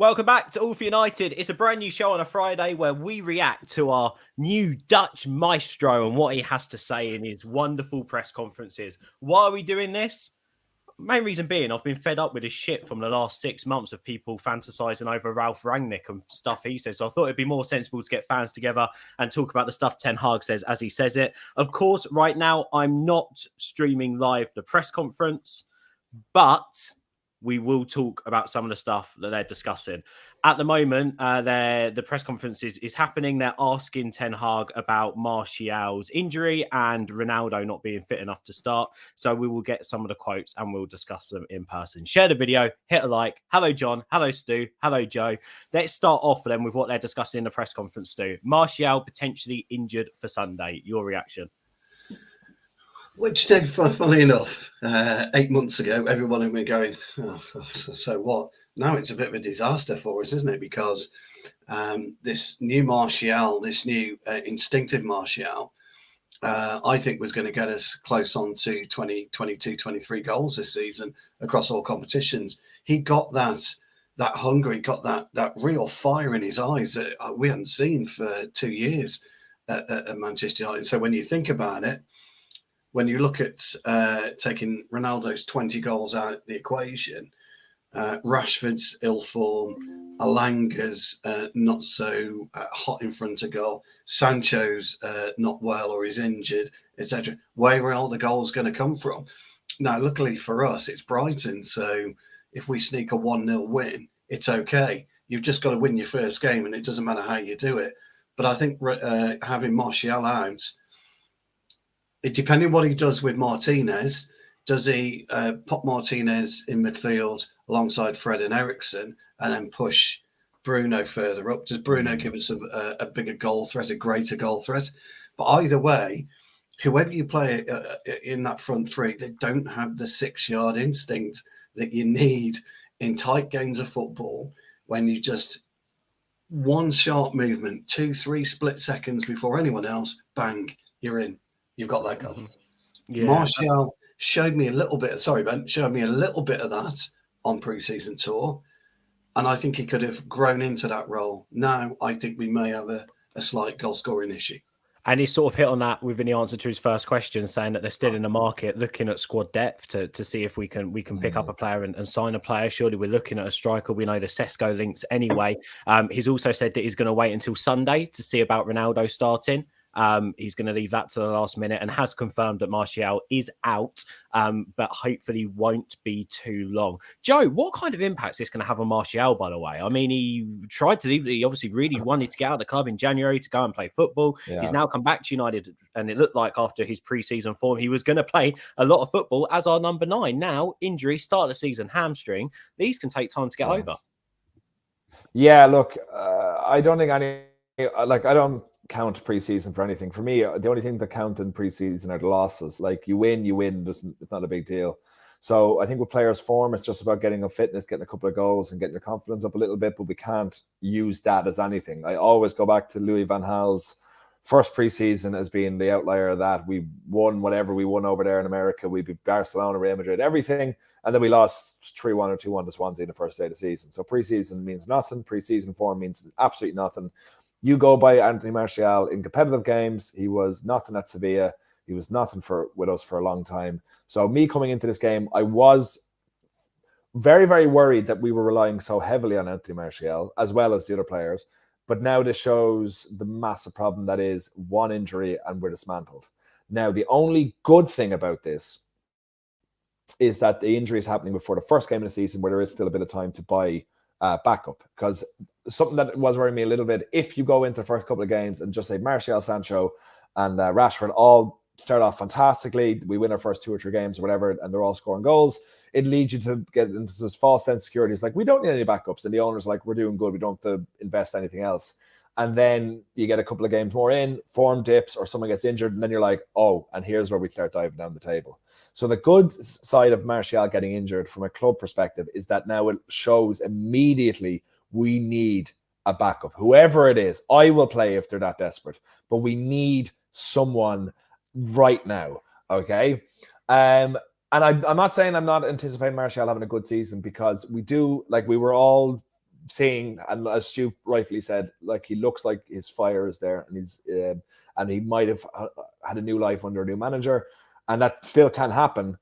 welcome back to All for United. It's a brand new show on a Friday where we react to our new Dutch maestro and what he has to say in his wonderful press conferences. Why are we doing this? Main reason being, I've been fed up with his shit from the last 6 months of people fantasizing over Ralph Rangnick and stuff he says. So I thought it'd be more sensible to get fans together and talk about the stuff Ten Hag says as he says it. Of course, right now, I'm not streaming live the press conference, but we will talk about some of the stuff that they're discussing. At the moment, the press conference is happening. They're asking Ten Hag about Martial's injury and Ronaldo not being fit enough to start. So we will get some of the quotes and we'll discuss them in person. Share the video, hit a like. Hello, John. Hello, Stu. Hello, Joe. Let's start off then with what they're discussing in the press conference, Stu. Martial potentially injured for Sunday. Your reaction? Which, funny enough, 8 months ago, everyone had been going, oh, so what? Now it's a bit of a disaster for us, isn't it? Because this new Martial, this new instinctive Martial, I think was going to get us close on to 22, 23 goals this season across all competitions. He got that hunger, he got that real fire in his eyes that we hadn't seen for 2 years at Manchester United. So when you think about it, when you look at taking Ronaldo's 20 goals out of the equation, Rashford's ill form, Alanga's not so hot in front of goal, Sancho's not well or is injured, etc. Where are all the goals going to come from? Now, luckily for us, it's Brighton. So if we sneak a 1-0 win, it's okay. You've just got to win your first game and it doesn't matter how you do it. But I think having Martial out, it depending what he does with Martinez, does he pop Martinez in midfield alongside Fred and Eriksen and then push Bruno further up? Does Bruno give us a bigger goal threat, a greater goal threat? But either way, whoever you play in that front three, they don't have the 6-yard instinct that you need in tight games of football when you just one sharp movement, 2-3 split seconds before anyone else, bang, you're in. You've got that goal. Yeah. Martial showed me a little bit. Sorry, Ben. Showed me a little bit of that on pre-season tour, and I think he could have grown into that role. Now I think we may have a slight goal scoring issue. And he sort of hit on that within the answer to his first question, saying that they're still in the market looking at squad depth to see if we can pick up a player and sign a player. Surely we're looking at a striker. We know the Sesko links anyway. He's also said that he's going to wait until Sunday to see about Ronaldo starting. He's going to leave that to the last minute and has confirmed that Martial is out, but hopefully won't be too long. Joe, what kind of impact is this going to have on Martial, by the way? I mean, he tried to leave. He obviously really wanted to get out of the club in January to go and play football. Yeah. He's now come back to United, and it looked like after his pre-season form, he was going to play a lot of football as our number 9. Now, injury, start of the season, hamstring. These can take time to get over. Yeah, look, I don't think I don't count preseason for anything. For me, the only thing that count in preseason are the losses. Like you win, it's not a big deal. So I think with players' form, it's just about getting a fitness, getting a couple of goals and getting your confidence up a little bit, but we can't use that as anything. I always go back to Louis van Gaal's first preseason as being the outlier of that. We won whatever we won over there in America. We beat Barcelona, Real Madrid, everything. And then we lost 3-1 or 2-1 to Swansea in the first day of the season. So preseason means nothing. Preseason form means absolutely nothing. You go by Anthony Martial in competitive games. He was nothing at Sevilla. He was nothing with us for a long time. So me coming into this game, I was very, very worried that we were relying so heavily on Anthony Martial as well as the other players. But now this shows the massive problem that is one injury and we're dismantled. Now, the only good thing about this is that the injury is happening before the first game of the season where there is still a bit of time to buy backup, because something that was worrying me a little bit, if you go into the first couple of games and just say Martial, Sancho and Rashford all start off fantastically, we win our first 2 or 3 games or whatever, and they're all scoring goals, it leads you to get into this false sense of security. It's like, we don't need any backups, and the owner's like, we're doing good, we don't have to invest anything else. And then you get a couple of games more in, form dips, or someone gets injured, and then you're like, oh, and here's where we start diving down the table. So the good side of Martial getting injured from a club perspective is that now it shows immediately we need a backup. Whoever it is, I will play if they're that desperate, but we need someone right now, okay? And I'm not saying I'm not anticipating Martial having a good season, because we do, like, we were all saying, and as Stu rightfully said, like he looks like his fire is there, and he might have had a new life under a new manager, and that still can happen.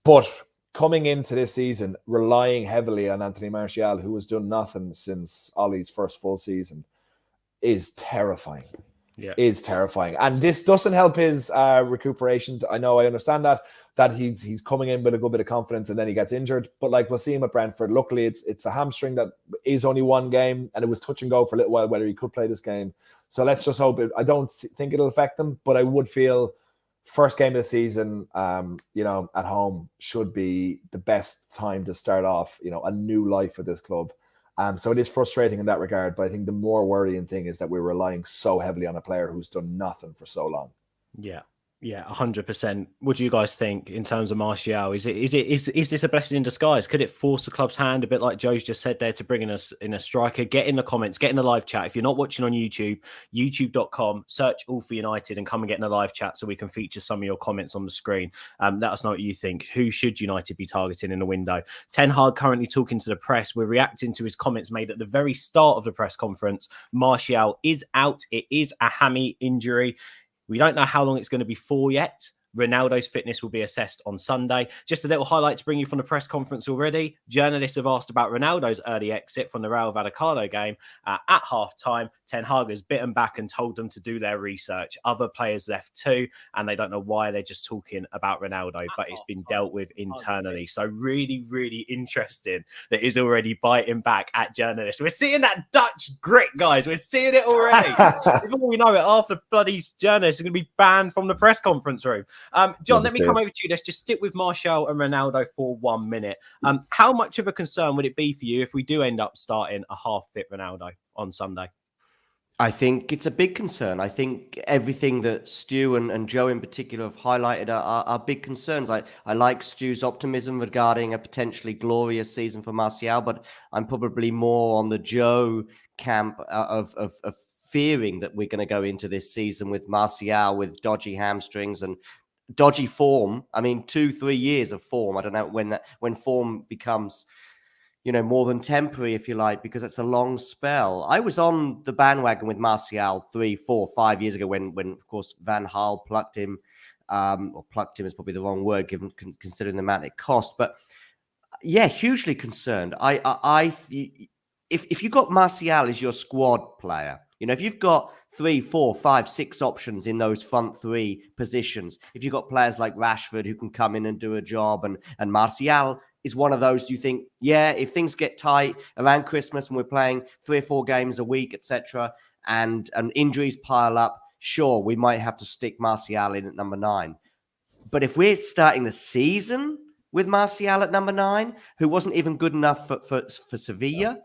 But coming into this season, relying heavily on Anthony Martial, who has done nothing since Ollie's first full season, is terrifying. Yeah, is terrifying, and this doesn't help his recuperation. I understand that he's coming in with a good bit of confidence, and then he gets injured. But like we'll see him at Brentford. Luckily, it's a hamstring that is only one game, and it was touch and go for a little while whether he could play this game. So let's just hope I don't think it'll affect him, but I would feel first game of the season, at home should be the best time to start off, a new life for this club. So it is frustrating in that regard, but I think the more worrying thing is that we're relying so heavily on a player who's done nothing for so long. Yeah, 100%. What do you guys think in terms of Martial? Is this a blessing in disguise? Could it force the club's hand, a bit like Joe's just said there, to bring in a striker? Get in the comments, get in the live chat. If you're not watching on YouTube, youtube.com, search All for United and come and get in the live chat so we can feature some of your comments on the screen. Let us know what you think. Who should United be targeting in the window? Ten Hag currently talking to the press. We're reacting to his comments made at the very start of the press conference. Martial is out. It is a hammy injury. We don't know how long it's going to be for yet. Ronaldo's fitness will be assessed on Sunday. Just a little highlight to bring you from the press conference already. Journalists have asked about Ronaldo's early exit from the Real Vallecano game. At half-time, Ten Hag has bitten back and told them to do their research. Other players left too, and they don't know why. They're just talking about Ronaldo, but it's been dealt with internally. So really, really interesting that he's already biting back at journalists. We're seeing that Dutch grit, guys. We're seeing it already. Before we know it, half the bloody journalists are going to be banned from the press conference room. John, let me come over to you. Let's just stick with Martial and Ronaldo for 1 minute. How much of a concern would it be for you if we do end up starting a half-fit Ronaldo on Sunday? I think it's a big concern. I think everything that Stu and Joe in particular have highlighted are big concerns. I like Stu's optimism regarding a potentially glorious season for Martial, but I'm probably more on the Joe camp of fearing that we're going to go into this season with Martial with dodgy hamstrings and dodgy form. I mean, 2-3 years of form. I don't know when form becomes, more than temporary, if you like, because it's a long spell. I was on the bandwagon with Martial 3, 4, 5 years ago when of course Van Gaal plucked him. Or plucked him is probably the wrong word given considering the amount it cost. But yeah, hugely concerned. If you got Martial as your squad player, if you've got 3, 4, 5, 6 options in those front three positions, if you've got players like Rashford who can come in and do a job, and Martial is one of those, you think, yeah, if things get tight around Christmas and we're playing 3 or 4 games a week, etc., and injuries pile up, sure, we might have to stick Martial in at number 9. But if we're starting the season with Martial at number 9, who wasn't even good enough for Sevilla,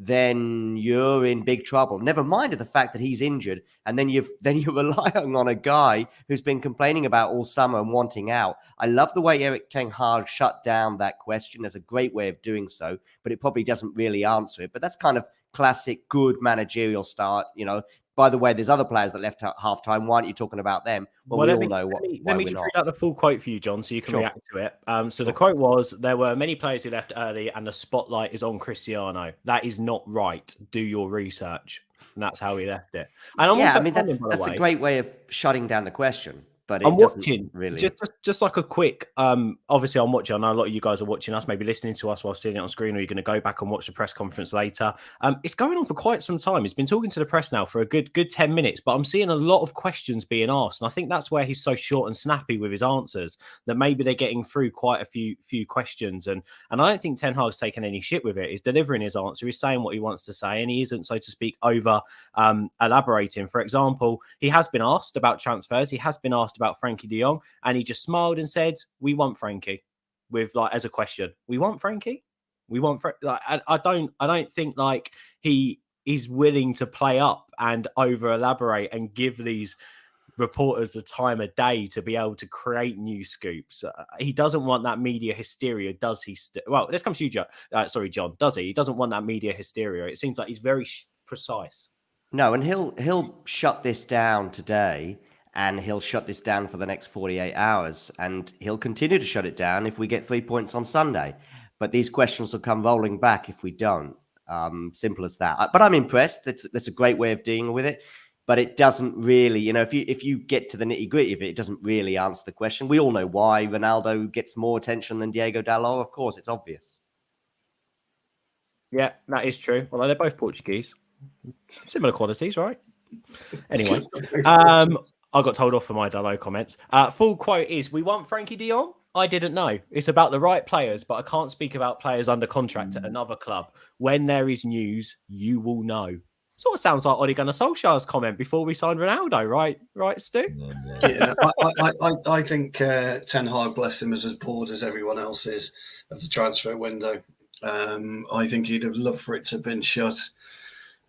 then you're in big trouble. Never mind the fact that he's injured, and then you're relying on a guy who's been complaining about all summer and wanting out. I love the way Erik Ten Hag shut down that question. There's a great way of doing so, but it probably doesn't really answer it. But that's kind of classic good managerial start. By the way, there's other players that left at halftime. Why aren't you talking about them? Well, we all know what. Let me just read out the full quote for you, John, so you can react to it. So the quote was, there were many players who left early and the spotlight is on Cristiano. That is not right. Do your research. And that's how he left it. And that's a great way of shutting down the question. But I'm watching, really. Just like a quick, obviously I'm watching. I know a lot of you guys are watching us, maybe listening to us while seeing it on screen, or you're going to go back and watch the press conference later. It's going on for quite some time. He's been talking to the press now for a good 10 minutes, but I'm seeing a lot of questions being asked. And I think that's where he's so short and snappy with his answers, that maybe they're getting through quite a few questions. And I don't think Ten Hag's taken any shit with it. He's delivering his answer. He's saying what he wants to say, and he isn't, so to speak, over elaborating. For example, he has been asked about transfers. He has been asked about Frankie de Jong, and he just smiled and said, "We want Frankie," with as a question. We want Frankie. We want I don't think he is willing to play up and over elaborate and give these reporters the time of day to be able to create new scoops. He doesn't want that media hysteria, does he? Well, let's come to you, John. Does he? He doesn't want that media hysteria. It seems like he's very precise. No, and he'll shut this down today, and he'll shut this down for the next 48 hours, and he'll continue to shut it down if we get 3 points on Sunday. But these questions will come rolling back if we don't. Simple as that. But I'm impressed. That's a great way of dealing with it. But it doesn't really, if you get to the nitty gritty of it, it doesn't really answer the question. We all know why Ronaldo gets more attention than Diego Dalot. Of course, it's obvious. Yeah, that is true. Although they're both Portuguese. Similar qualities, right? Anyway, I got told off for my Dalot comments. Full quote is, we want Frankie de Jong? I didn't know. It's about the right players, but I can't speak about players under contract at another club. When there is news, you will know. Sort of sounds like Ole Gunnar Solskjaer's comment before we signed Ronaldo, right? Right, Stu? Yeah, I think Ten Hag, bless him, is as bored as everyone else is of the transfer window. I think he'd have loved for it to have been shut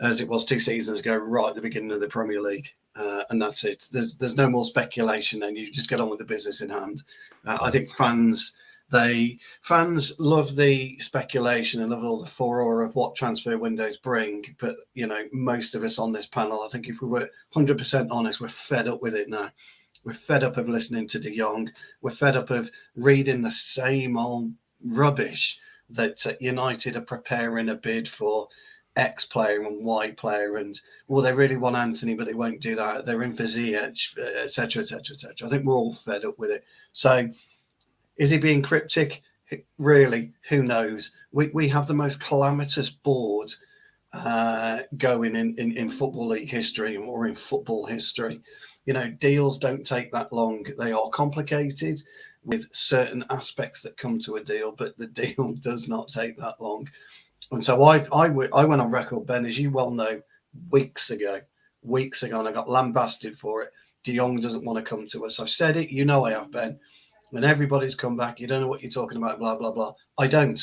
as it was 2 seasons ago, right at the beginning of the Premier League. And that's it. There's no more speculation, then you just get on with the business in hand. I think fans love the speculation and love all the furore of what transfer windows bring. But most of us on this panel, I think if we were 100% honest, we're fed up with it now. We're fed up of listening to de Jong. We're fed up of reading the same old rubbish that United are preparing a bid for X player and Y player, and they really want Anthony, but they won't do that. They're in for Ziyech, etc., etc., etc. I think we're all fed up with it. So, is he being cryptic? Really, who knows? We have the most calamitous board going in Football League history or in football history. Deals don't take that long. They are complicated with certain aspects that come to a deal, but the deal does not take that long. And so I went on record, Ben, as you well know, weeks ago, and I got lambasted for it. De Jong doesn't want to come to us. I've said it, I have, Ben. When everybody's come back, you don't know what you're talking about, blah, blah, blah. I don't.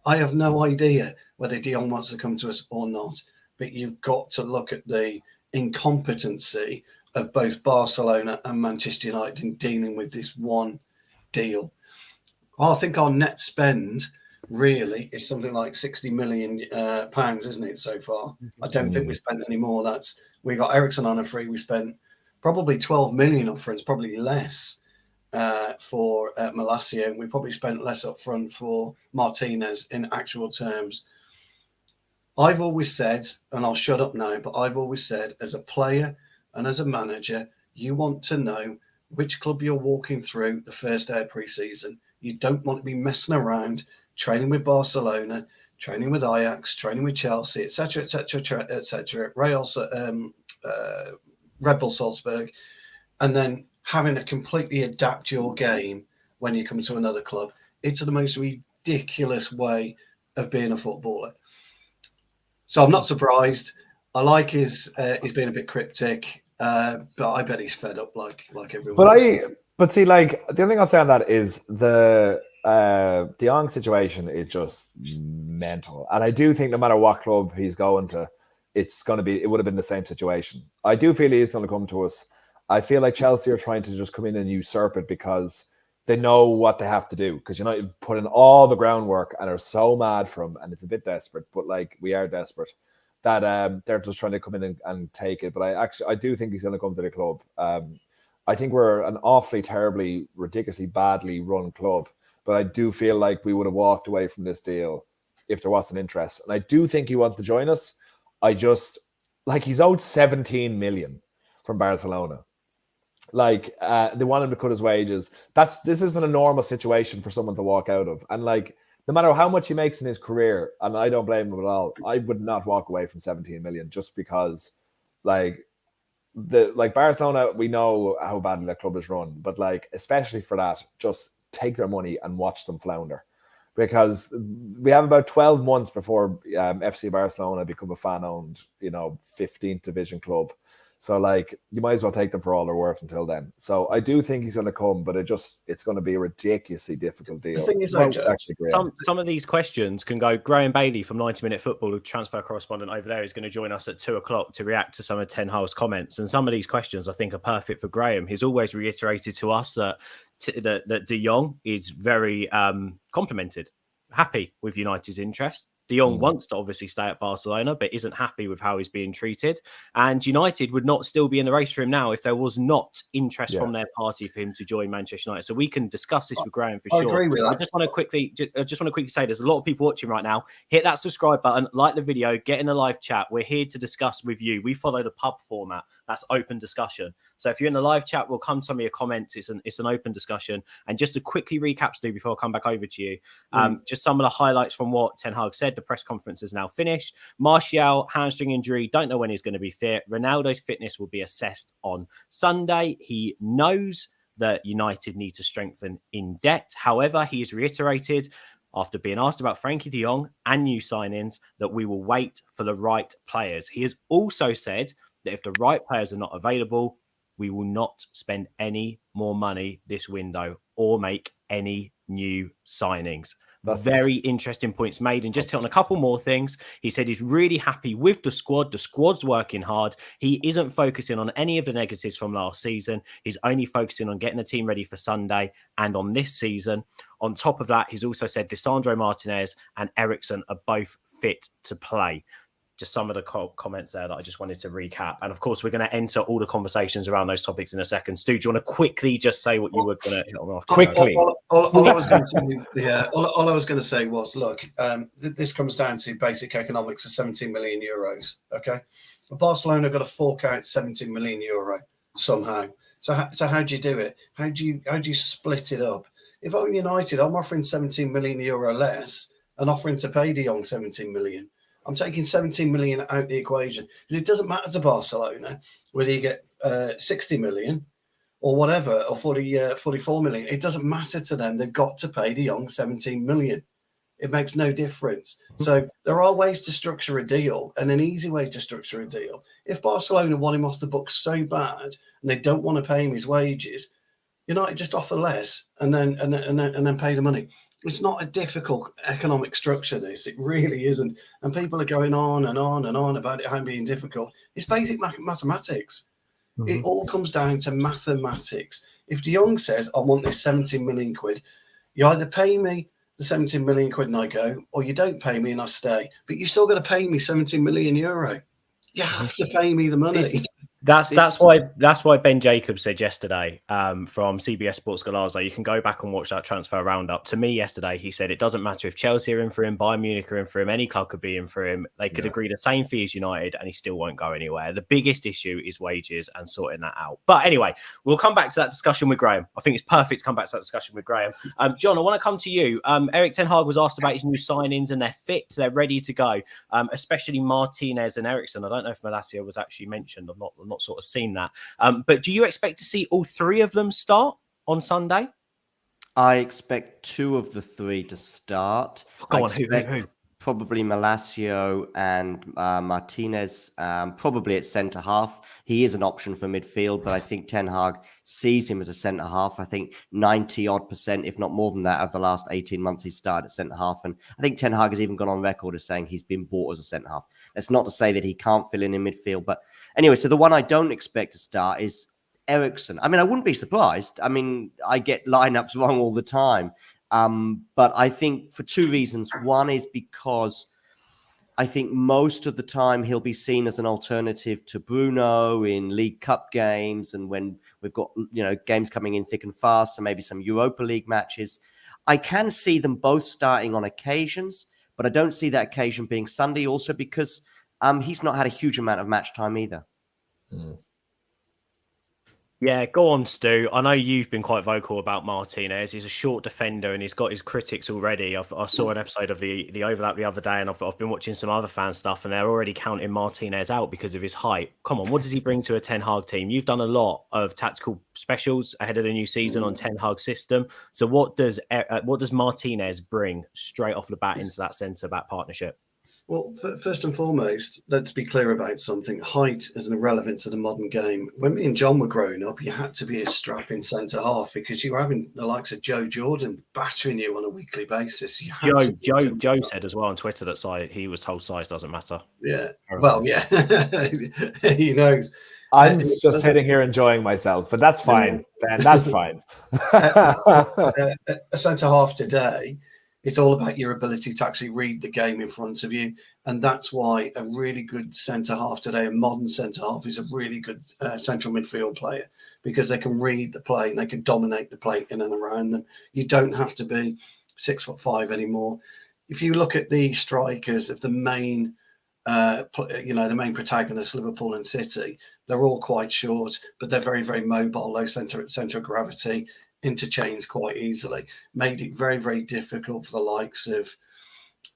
I have no idea whether de Jong wants to come to us or not. But you've got to look at the incompetency of both Barcelona and Manchester United in dealing with this one deal. I think our net spend really is something like 60 million pounds, isn't it, so far? I don't think we spent any more. We got Ericsson on a free. We spent probably 12 million up front, probably less for Malacia, and we probably spent less up front for Martinez in actual terms. I've always said, and I'll shut up now, but I've always said, as a player and as a manager, you want to know which club you're walking through the first day of pre-season. You don't want to be messing around, training with Barcelona, training with Ajax, training with Chelsea, etc., etc., etc., Red Bull Salzburg, and then having to completely adapt your game when you come to another club. It's the most ridiculous way of being a footballer. So I'm not surprised. I like his being a bit cryptic, but I bet he's fed up like everyone else. But see, like, the only thing I'll say on that is the de Jong situation is just mental. And I do think no matter what club he's going to, it would have been the same situation. I do feel he is going to come to us. I feel like Chelsea are trying to just come in and usurp it because they know what they have to do. Because United put in all the groundwork and are so mad for him, and it's a bit desperate, but like we are desperate, that they're just trying to come in and take it. But I do think he's going to come to the club. I think we're an awfully, terribly, ridiculously badly run club. But I do feel like we would have walked away from this deal if there wasn't interest. And I do think he wants to join us. He's owed 17 million from Barcelona. They want him to cut his wages. This isn't a normal situation for someone to walk out of. And no matter how much he makes in his career, and I don't blame him at all, I would not walk away from 17 million just because Barcelona, we know how badly that club is run, but especially for that, just take their money and watch them flounder, because we have about 12 months before FC Barcelona become a fan-owned, 15th division club. So you might as well take them for all they're worth until then. So I do think he's going to come, but it's going to be a ridiculously difficult deal. The thing is, some of these questions can go. Graeme Bailey from 90 Minute Football, a transfer correspondent over there, is going to join us at 2:00 to react to some of Ten Hag's comments. And some of these questions I think are perfect for Graeme. He's always reiterated to us that de Jong is very complimented, happy with United's interest. De Jong wants to obviously stay at Barcelona, but isn't happy with how he's being treated. And United would not still be in the race for him now if there was not interest from their party for him to join Manchester United. So we can discuss this with Graeme for I sure. agree with that. I just want to quickly say there's a lot of people watching right now. Hit that subscribe button, like the video, get in the live chat. We're here to discuss with you. We follow the pub format. That's open discussion. So if you're in the live chat, we'll come to some of your comments. It's an open discussion. And just to quickly recap, Stu, before I come back over to you, just some of the highlights from what Ten Hag said. The press conference is now finished. Martial, hamstring injury, don't know when he's going to be fit. Ronaldo's fitness will be assessed on Sunday. He knows that United need to strengthen in debt. However, he has reiterated, after being asked about Frankie de Jong and new signings, that we will wait for the right players. He has also said that if the right players are not available, we will not spend any more money this window or make any new signings. Very interesting points made. And just hit on a couple more things. He said he's really happy with the squad. The squad's working hard. He isn't focusing on any of the negatives from last season. He's only focusing on getting the team ready for Sunday and on this season. On top of that, he's also said Lisandro Martinez and Eriksen are both fit to play. Just some of the comments there that I just wanted to recap. And of course, we're going to enter all the conversations around those topics in a second. Stu, do you want to quickly just say what you were going to hit on off? Quickly. All I was going to say, all I was going to say was, look, this comes down to basic economics of 17 million euros. Okay, but Barcelona got to fork out 17 million euro somehow. So how do you do it? How do you split it up? If I'm United, I'm offering 17 million euro less and offering to pay De Jong 17 million. I'm taking 17 million out the equation because it doesn't matter to Barcelona whether you get 60 million or whatever, or 44 million. It doesn't matter to them. They've got to pay De Jong 17 million. It makes no difference. So there are ways to structure a deal, and an easy way to structure a deal. If Barcelona want him off the books so bad and they don't want to pay him his wages, United just offer less and then pay the money. It's not a difficult economic structure, this. It really isn't. And people are going on and on and on about it being difficult. It's basic mathematics. It all comes down to mathematics. If De Jong says, I want this 17 million quid, you either pay me the 17 million quid and I go, or you don't pay me and I stay. But you still got to pay me 17 million euro. You have to pay me the money. That's why Ben Jacobs said yesterday from CBS Sports Golazo, you can go back and watch that transfer roundup. To me yesterday, he said it doesn't matter if Chelsea are in for him, Bayern Munich are in for him, any club could be in for him. They could agree the same fee as United and he still won't go anywhere. The biggest issue is wages and sorting that out. But anyway, we'll come back to that discussion with Graeme. I think it's perfect to come back to that discussion with Graeme. John, I want to come to you. Eric Ten Hag was asked about his new signings and they're fit, they're ready to go, especially Martinez and Eriksen. I don't know if Malacia was actually mentioned. I've not sort of seen that. But do you expect to see all three of them start on Sunday? I expect two of the three to start. Go on, who? Probably Malacia and Martinez, probably at centre half. He is an option for midfield, but I think Ten Hag sees him as a centre half. I think 90-odd%, if not more than that, of the last 18 months he's started at centre half. And I think Ten Hag has even gone on record as saying he's been bought as a centre half. That's not to say that he can't fill in midfield. But anyway, so the one I don't expect to start is Eriksen. I mean, I wouldn't be surprised. I mean, I get lineups wrong all the time. But I think for two reasons. One is because I think most of the time he'll be seen as an alternative to Bruno in League Cup games and when we've got, games coming in thick and fast, so maybe some Europa League matches. I can see them both starting on occasions, but I don't see that occasion being Sunday also because he's not had a huge amount of match time either. Yeah, go on, Stu. I know you've been quite vocal about Martinez. He's a short defender and he's got his critics already. I saw an episode of the Overlap the other day and I've been watching some other fan stuff and they're already counting Martinez out because of his height. Come on, what does he bring to a Ten Hag team? You've done a lot of tactical specials ahead of the new season on Ten Hag's system. So what does Martinez bring straight off the bat into that centre-back partnership? Well, first and foremost, let's be clear about something. Height is an irrelevance to the modern game. When me and John were growing up, you had to be a strapping centre half because you were having the likes of Joe Jordan battering you on a weekly basis. Joe said as well on Twitter that he was told size doesn't matter. Yeah, well, yeah, he knows. I'm just sitting here enjoying myself, but that's fine, Ben. That's fine. A centre half today It's all about your ability to actually read the game in front of you. And that's why a really good centre-half today, a modern centre-half, is a really good central midfield player, because they can read the play and they can dominate the play in and around them. You don't have to be 6'5" anymore. If you look at the strikers of the main, the main protagonists, Liverpool and City, they're all quite short, but they're very, very mobile, low centre of gravity, interchange quite easily. Made it very, very difficult for the likes of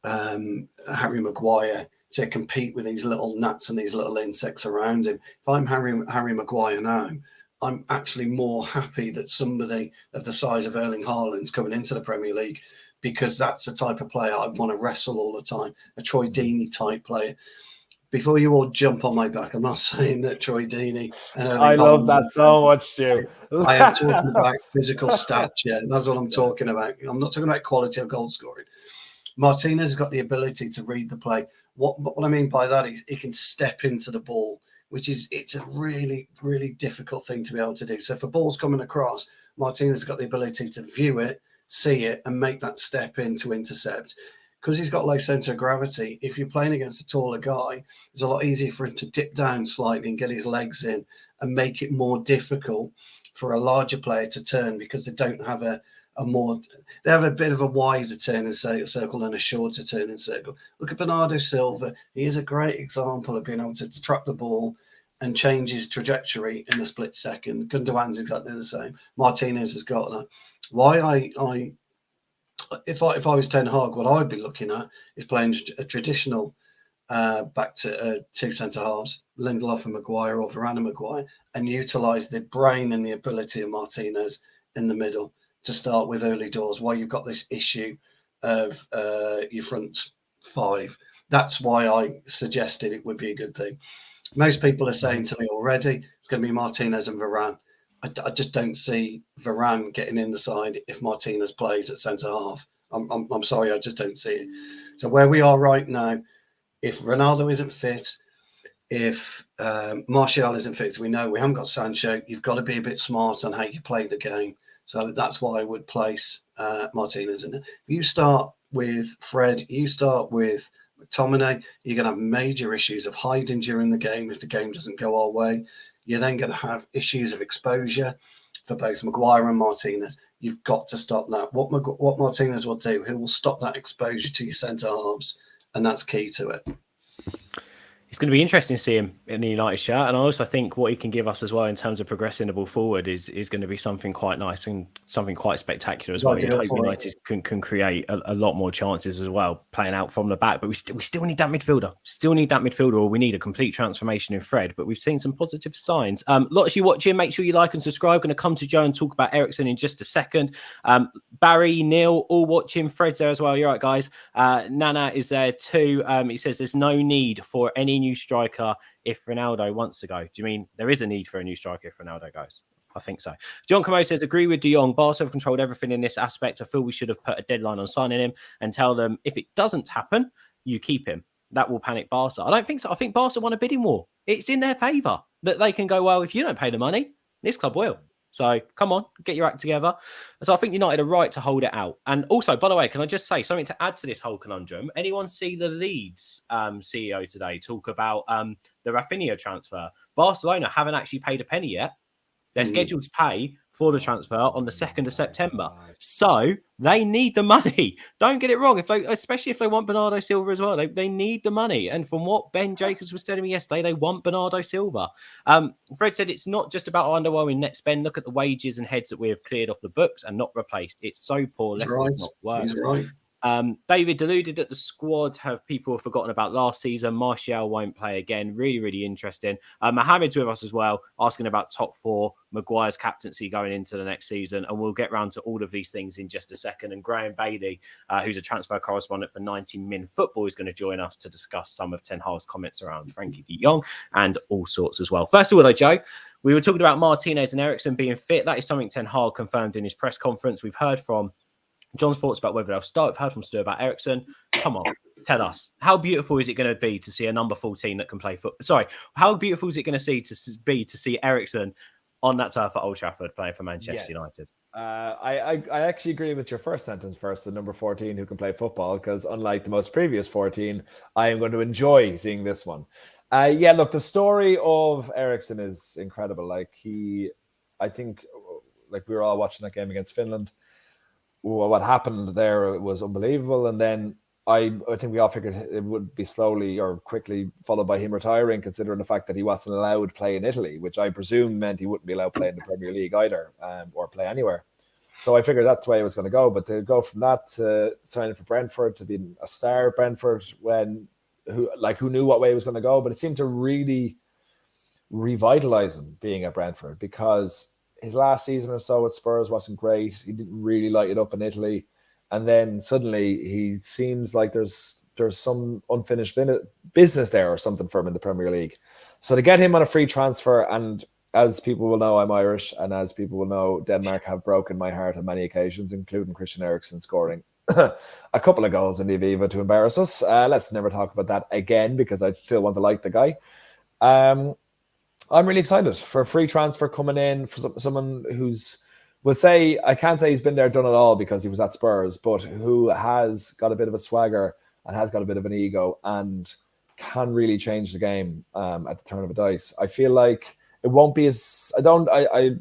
Harry Maguire to compete with these little gnats and these little insects around him. If I'm Harry Maguire now, I'm actually more happy that somebody of the size of Erling Haaland's coming into the Premier League, because that's the type of player I want to wrestle all the time, a Troy Deeney type player. Before you all jump on my back, I'm not saying that Troy Deeney and Erling I love Haaland, that so much, Stu. I am talking about physical stature. That's what I'm talking about. I'm not talking about quality of goal scoring. Martinez has got the ability to read the play. What I mean by that is he can step into the ball, it's a really, really difficult thing to be able to do. So if a ball's coming across, Martinez has got the ability to view it, see it, and make that step in to intercept. Because he's got low centre of gravity, if you're playing against a taller guy, it's a lot easier for him to dip down slightly and get his legs in and make it more difficult for a larger player to turn, because they don't have they have a bit of a wider turning circle than a shorter turning circle. Look at Bernardo Silva. He is a great example of being able to trap the ball and change his trajectory in a split second. Gundogan's exactly the same. Martinez has got that. Why if I was Ten Hag, what I'd be looking at is playing a traditional back to two centre halves, Lindelof and Maguire, or Varane and Maguire, and utilise the brain and the ability of Martinez in the middle to start with early doors, while you've got this issue of your front five. That's why I suggested it would be a good thing. Most people are saying to me already, it's going to be Martinez and Varane. I just don't see Varane getting in the side if Martinez plays at centre half. I'm sorry, I just don't see it. So where we are right now, if Ronaldo isn't fit, if Martial isn't fit, we know we haven't got Sancho. You've got to be a bit smart on how you play the game. So that's why I would place Martinez in it. You start with Fred, you start with McTominay, you're going to have major issues of hiding during the game if the game doesn't go our way. You're then going to have issues of exposure for both Maguire and Martinez. You've got to stop that. What Martinez will do, he will stop that exposure to your centre halves, and that's key to it. It's going to be interesting to see him in the United shirt, and I also think what he can give us as well in terms of progressing the ball forward is going to be something quite nice and something quite spectacular as well. I hope United can create a lot more chances as well, playing out from the back. But we still need that midfielder. Still need that midfielder, or we need a complete transformation in Fred. But we've seen some positive signs. Lots of you watching, make sure you like and subscribe. Going to come to Joe and talk about Eriksen in just a second. Barry, Neil, all watching. Fred's there as well. You're right, guys. Nana is there too. He says there's no need for any new striker if Ronaldo wants to go. Do you mean there is a need for a new striker if Ronaldo goes? I think so. John Camo says, agree with De Jong. Barca have controlled everything in this aspect. I feel we should have put a deadline on signing him and tell them if it doesn't happen, you keep him. That will panic Barca. I don't think so. I think Barca won a bidding war. It's in their favour that they can go, well, if you don't pay the money, this club will. So come on, get your act together. So I think United are right to hold it out. And also, by the way, can I just say something to add to this whole conundrum? Anyone see the Leeds CEO today talk about the Rafinha transfer? Barcelona haven't actually paid a penny yet. They're scheduled to pay for the transfer on the 2nd of September. So they need the money. Don't get it wrong. Especially if they want Bernardo Silva as well. They need the money. And from what Ben Jacobs was telling me yesterday, they want Bernardo Silva. Fred said it's not just about underwhelming net spend. Look at the wages and heads that we have cleared off the books and not replaced. It's so poor. Lessons not worked. He's right. David deluded that the squad have people forgotten about last season. Martial won't play again. Really, really interesting. Mohamed's with us as well, asking about top four, Maguire's captaincy going into the next season. And we'll get round to all of these things in just a second. And Graeme Bailey, who's a transfer correspondent for 90 Min Football, is going to join us to discuss some of Ten Hag's comments around Frankie de Jong and all sorts as well. First of all, though, Joe, we were talking about Martinez and Eriksen being fit. That is something Ten Hag confirmed in his press conference. We've heard from John's thoughts about whether they'll start. We've heard from Stu about Eriksen. Come on, tell us. How beautiful is it going to be to see a number 14 that can play football? Sorry, how beautiful is it going to be to see Eriksen on that turf at Old Trafford playing for Manchester United? I actually agree with your first sentence first, the number 14 who can play football, because unlike the most previous 14, I am going to enjoy seeing this one. Yeah, look, the story of Eriksen is incredible. Like I think like we were all watching that game against Finland. What happened there was unbelievable. And then I think we all figured it would be slowly or quickly followed by him retiring, considering the fact that he wasn't allowed to play in Italy, which I presume meant he wouldn't be allowed to play in the Premier League either, or play anywhere. So I figured that's the way it was going to go. But to go from that to signing for Brentford, to being a star at Brentford, who knew what way it was going to go, but it seemed to really revitalize him being at Brentford, because his last season or so at Spurs wasn't great. He didn't really light it up in Italy. And then suddenly he seems like there's some unfinished business there or something for him in the Premier League. So to get him on a free transfer, and as people will know, I'm Irish, and as people will know, Denmark have broken my heart on many occasions, including Christian Eriksen scoring a couple of goals in the Aviva to embarrass us. Let's never talk about that again, because I still want to like the guy. I'm really excited for a free transfer coming in, for someone I can't say he's been there, done it all, because he was at Spurs, but who has got a bit of a swagger and has got a bit of an ego and can really change the game at the turn of a dice. I feel like it won't be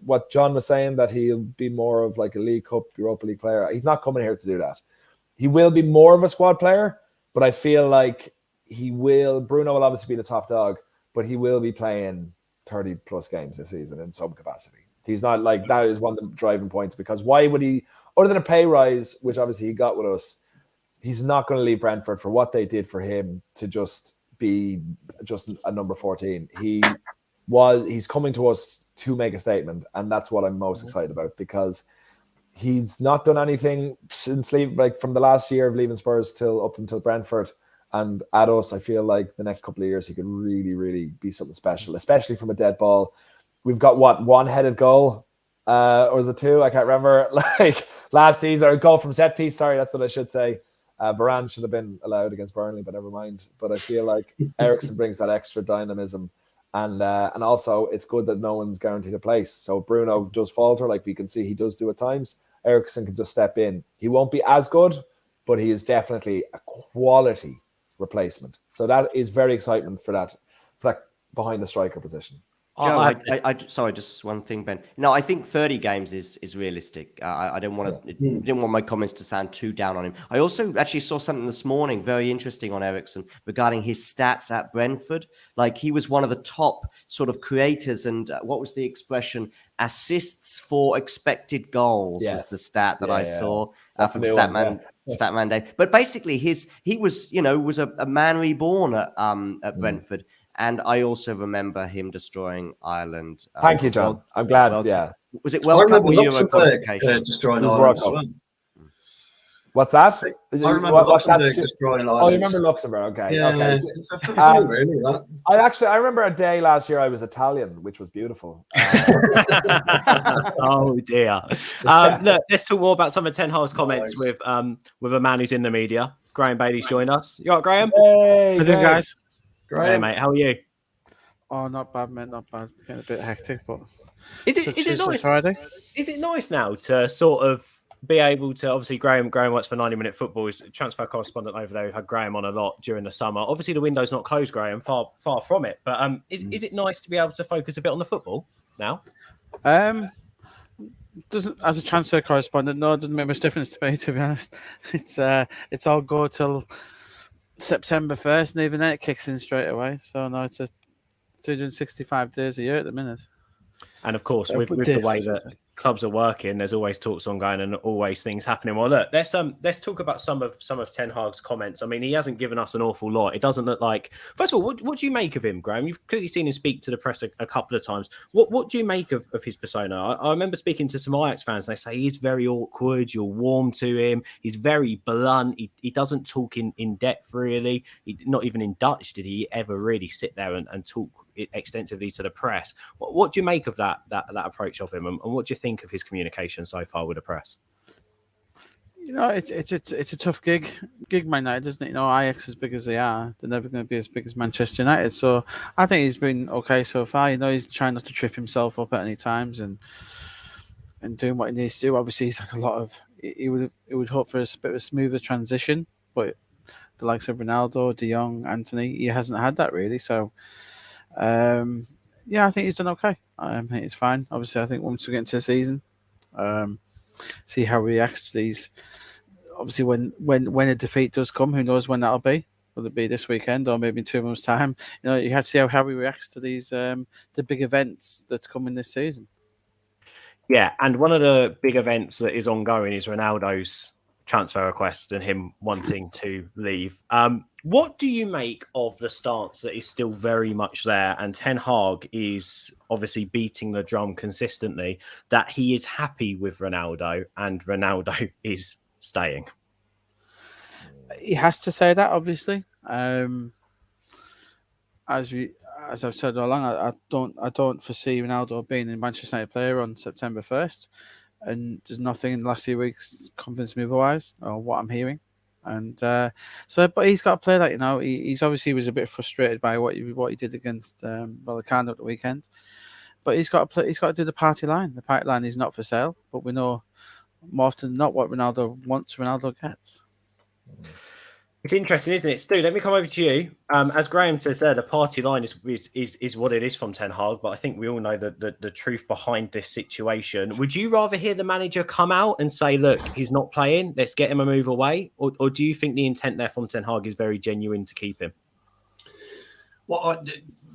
what John was saying, that he'll be more of like a League Cup, Europa League player. He's not coming here to do that. He will be more of a squad player, but I feel like Bruno will obviously be the top dog, but he will be playing 30 plus games this season in some capacity. He's not like, that is one of the driving points, because why would he, other than a pay rise, which obviously he got with us, he's not going to leave Brentford for what they did for him to just be just a number 14. He's coming to us to make a statement, and that's what I'm most excited about, because he's not done anything since from the last year of leaving Spurs up until Brentford. And at us, I feel like the next couple of years he could really, really be something special, especially from a dead ball. We've got one-headed goal, or is it two? I can't remember. Like last season, or a goal from set piece. Sorry, that's what I should say. Varane should have been allowed against Burnley, but never mind. But I feel like Eriksen brings that extra dynamism, and also it's good that no one's guaranteed a place. So Bruno does falter, like we can see he does do at times. Eriksen can just step in. He won't be as good, but he is definitely a quality replacement. So that is very exciting for that behind the striker position. Joe, sorry, just one thing, Ben. No, I think 30 games is realistic. I didn't want my comments to sound too down on him. I also actually saw something this morning very interesting on Eriksen regarding his stats at Brentford. Like, he was one of the top sort of creators, and what was the expression? Assists for expected goals was the stat that I saw from Statman Dave. But basically, he was a man reborn at Brentford. And I also remember him destroying Ireland. Thank you, John. I'm glad. Was it World Cup or Euro qualification? Destroying Ireland as well. What's that? I remember Luxembourg destroying Ireland. Oh, you remember Luxembourg? Okay. Yeah, okay. Really, that. I remember a day last year I was Italian, which was beautiful. Oh dear. Look, let's talk more about some of Ten Hag's comments with a man who's in the media. Graeme Bailey's joined us. You all right, Graeme? Hey, how you doing, guys? Great. Hey, mate. How are you? Oh, not bad, mate. Not bad. It's getting a bit hectic, but is it nice? Friday? Is it nice now to sort of be able to? Obviously, Graeme works for 90 Minute Football. He's a transfer correspondent over there. Who had Graeme on a lot during the summer. Obviously, the window's not closed, Graeme. Far from it. But is it nice to be able to focus a bit on the football now? Doesn't, as a transfer correspondent, no, it doesn't make much difference to me. To be honest, it's all go till September 1st, and even then it kicks in straight away. So no, it's 265 days a year at the minute. And of course, with the way that clubs are working, there's always talks ongoing and always things happening. Well, look, let's talk about some of Ten Hag's comments. I mean, he hasn't given us an awful lot. It doesn't look like. First of all, what do you make of him, Graeme? You've clearly seen him speak to the press a couple of times. What do you make of his persona? I remember speaking to some Ajax fans. They say he's very awkward. You're warm to him. He's very blunt. He doesn't talk in depth really. Not even in Dutch did he ever really sit there and talk extensively to the press. What do you make of that approach of him, and what do you think of his communication so far with the press? You know, it's a tough gig, Man United, isn't it? You know, Ajax, as big as they are, they're never going to be as big as Manchester United. So I think he's been okay so far. You know, he's trying not to trip himself up at any times, and and doing what he needs to do. Obviously, he's had a lot of. He would hope for a bit of a smoother transition, but the likes of Ronaldo, De Jong, Anthony, he hasn't had that really. So, yeah, I think he's done okay. I think it's fine. Obviously, I think once we get into the season, see how he reacts to these. Obviously, when a defeat does come, who knows when that'll be? Will it be this weekend or maybe in 2 months' time? You know, you have to see how he reacts to these the big events that's coming this season. Yeah, and one of the big events that is ongoing is Ronaldo's transfer request and him wanting to leave. What do you make of the stance that is still very much there? And Ten Hag is obviously beating the drum consistently that he is happy with Ronaldo and Ronaldo is staying. He has to say that, obviously. As I've said all along, I don't foresee Ronaldo being a Manchester United player on September 1st, and there's nothing in the last few weeks convinced me otherwise, or what I'm hearing. And but he's got to play that, you know. He's obviously was a bit frustrated by what he did against Vallecano at the weekend, but he's got to play. He's got to do the party line. The party line is not for sale, but we know more often than not what Ronaldo wants, Ronaldo gets. It's interesting, isn't it? Stu, let me come over to you. As Graeme says there, the party line is what it is from Ten Hag, but I think we all know the truth behind this situation. Would you rather hear the manager come out and say, look, he's not playing, let's get him a move away? Or do you think the intent there from Ten Hag is very genuine to keep him? Well,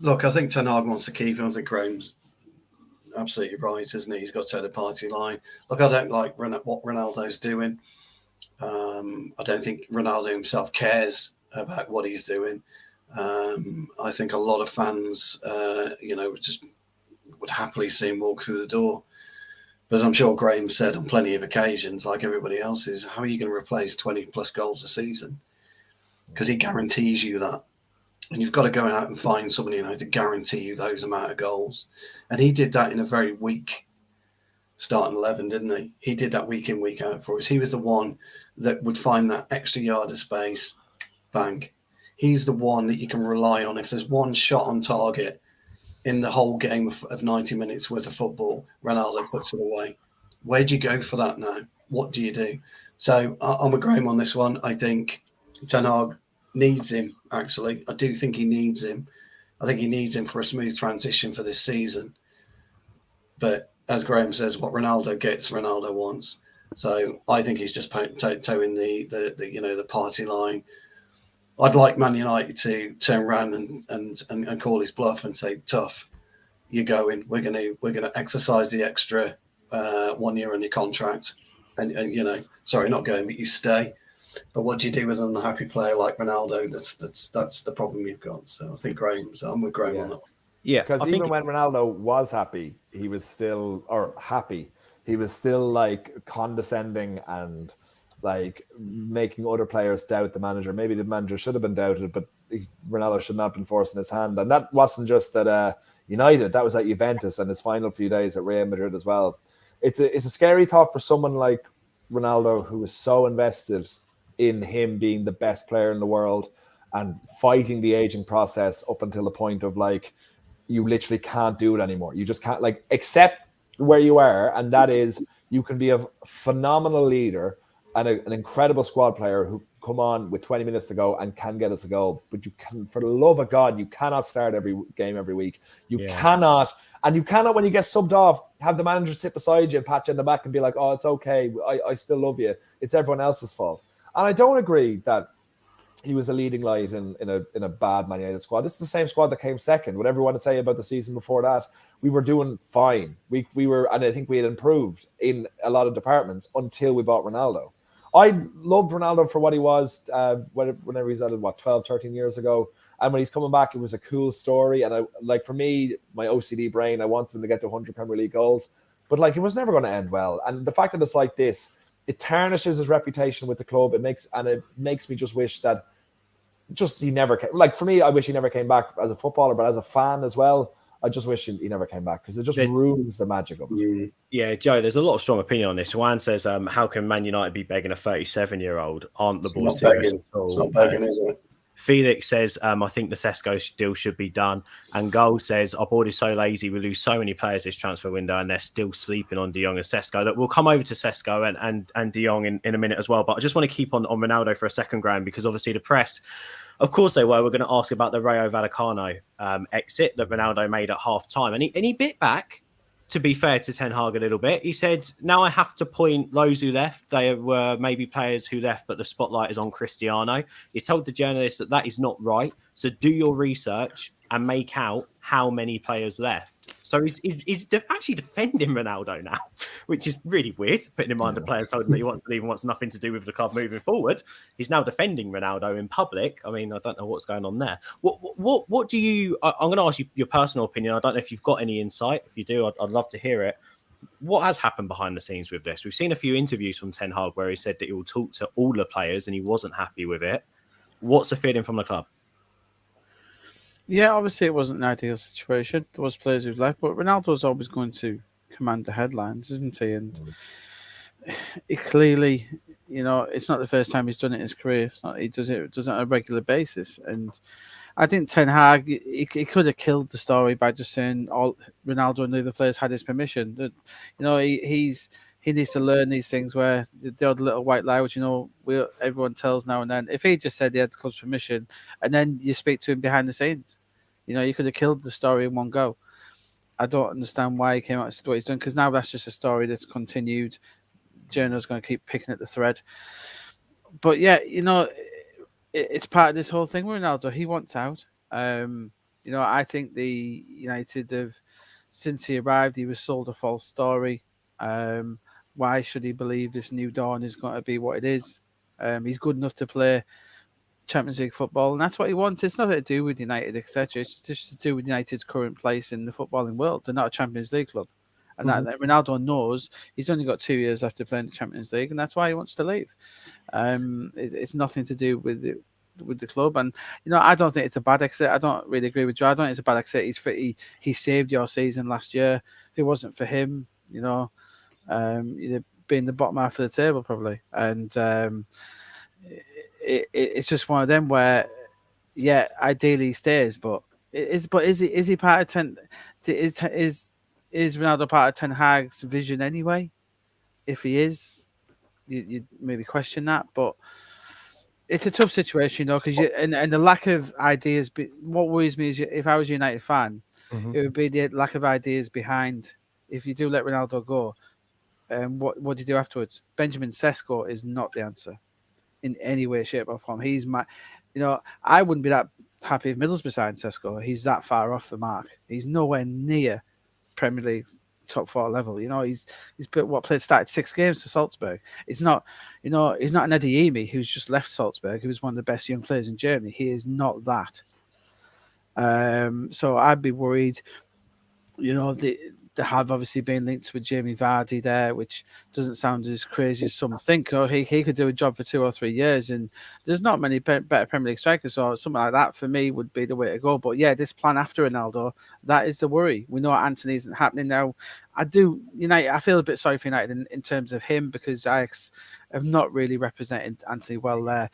I think Ten Hag wants to keep him. I think Graham's absolutely right, isn't he? He's got to have the party line. Look, I don't like what Ronaldo's doing. I don't think Ronaldo himself cares about what he's doing. I think a lot of fans, just would happily see him walk through the door. But as I'm sure Graeme said on plenty of occasions, like everybody else, is how are you going to replace 20 plus goals a season? Because he guarantees you that. And you've got to go out and find somebody, to guarantee you those amount of goals. And he did that in a very weak starting 11, didn't he? He did that week in, week out for us. He was the one that would find that extra yard of space, bang. He's the one that you can rely on. If there's one shot on target in the whole game of 90 minutes worth of football, Ronaldo puts it away. Where do you go for that now? What do you do? So I'm with Graeme on this one. I think Ten Hag needs him, actually. I do think he needs him. I think he needs him for a smooth transition for this season. But as Graeme says, what Ronaldo gets, Ronaldo wants. So I think he's just towing the party line. I'd like Man United to turn around and call his bluff and say, "Tough, you're going. We're gonna exercise the extra 1 year on your contract, and sorry, not going, but you stay." But what do you do with an unhappy player like Ronaldo? That's the problem you've got. So I think Graeme. So I'm with Graeme on that. Yeah, because even when Ronaldo was happy, he was still like condescending and like making other players doubt the manager. Maybe the manager should have been doubted, but Ronaldo should not have been forcing his hand. And that wasn't just at United, that was at Juventus and his final few days at Real Madrid as well. It's a scary thought for someone like Ronaldo, who was so invested in him being the best player in the world and fighting the aging process up until the point of like, you literally can't do it anymore. You just can't accept where you are. And that is, you can be a phenomenal leader and an incredible squad player who come on with 20 minutes to go and can get us a goal. But you can, for the love of God, you cannot start every game every week. You cannot, and you cannot, when you get subbed off, have the manager sit beside you and pat you in the back and be like, "Oh, it's okay. I still love you. It's everyone else's fault." And I don't agree that he was a leading light in a bad Man United squad. This is the same squad that came second. Whatever you want to say about the season before that, we were doing fine. We were, and I think we had improved in a lot of departments until we bought Ronaldo. I loved Ronaldo for what he was whenever he's at 12, 13 years ago. And when he's coming back, it was a cool story. And for me, my OCD brain, I wanted him to get to 100 Premier League goals. But it was never going to end well. And the fact that it's like this, it tarnishes his reputation with the club. It makes me just wish that he never came. For me, I wish he never came back as a footballer, but as a fan as well, I just wish he never came back because it just ruins the magic of it. Yeah, Joe, there's a lot of strong opinion on this. Juan says, how can Man United be begging a 37-year-old? Aren't the balls serious at all? It's not begging, is it? Felix says, I think the Sesko deal should be done. And Goal says, our board is so lazy. We lose so many players this transfer window and they're still sleeping on De Jong and Sesko. Look, we'll come over to Sesko and De Jong in a minute as well. But I just want to keep on Ronaldo for a second, Graeme, because obviously the press, of course they were. We're going to ask about the Rayo Vallecano exit that Ronaldo made at half time. And he bit back, to be fair to Ten Hag a little bit. He said, now I have to point those who left. They were maybe players who left, but the spotlight is on Cristiano. He's told the journalists that is not right. So do your research and make out how many players left. So he's actually defending Ronaldo now, which is really weird, putting in mind the player told him that he wants to leave and wants nothing to do with the club moving forward. He's now defending Ronaldo in public. I mean, I don't know what's going on there. What do you... I'm going to ask you your personal opinion. I don't know if you've got any insight. If you do, I'd love to hear it. What has happened behind the scenes with this? We've seen a few interviews from Ten Hag where he said that he will talk to all the players and he wasn't happy with it. What's the feeling from the club? Yeah, obviously it wasn't an ideal situation. There was players who've left, but Ronaldo's always going to command the headlines, isn't he? And he clearly, it's not the first time he's done it in his career. He does it on a regular basis. And I think Ten Hag, he could have killed the story by just saying all Ronaldo and the other players had his permission. That he needs to learn these things where the odd little white lie, which everyone tells now and then. If he just said he had the club's permission, and then you speak to him behind the scenes, you could have killed the story in one go. I don't understand why he came out and said what he's done, because now that's just a story that's continued. Journal's going to keep picking at the thread. But yeah, it's part of this whole thing with Ronaldo. He wants out. I think the United have, since he arrived, he was sold a false story. Why should he believe this new dawn is going to be what it is? He's good enough to play Champions League football, and that's what he wants. It's nothing to do with United, etc. It's just to do with United's current place in the footballing world. They're not a Champions League club, and that Ronaldo knows he's only got 2 years left to play in the Champions League, and that's why he wants to leave. It's nothing to do with the club, and I don't think it's a bad exit. I don't really agree with Joe. I don't think it's a bad exit. He saved your season last year. If it wasn't for him, you'd be in the bottom half of the table probably. And it's just one of them where, yeah, ideally he stays, but is he part of Ten? Is Ronaldo part of Ten Hag's vision anyway? If he is, you maybe question that, but it's a tough situation, because and the lack of ideas. What worries me is if I was a United fan, it would be the lack of ideas behind. If you do let Ronaldo go, what do you do afterwards? Benjamin Sesko is not the answer in any way, shape, or form. He's I wouldn't be that happy if Middlesbrough signed Sesko. He's that far off the mark. He's nowhere near Premier League top 4 level. He's started 6 games for Salzburg. It's not, he's not an Eddie Emi who's just left Salzburg, who was one of the best young players in Germany. He is not that. So I'd be worried. They have obviously been linked with Jamie Vardy there, which doesn't sound as crazy as some think. He could do a job for 2 or 3 years, and there's not many better Premier League strikers, so something like that for me would be the way to go. But yeah, this plan after Ronaldo, that is the worry. We know Anthony isn't happening now. I feel a bit sorry for United in terms of him, because Ajax have not really represented Anthony well there.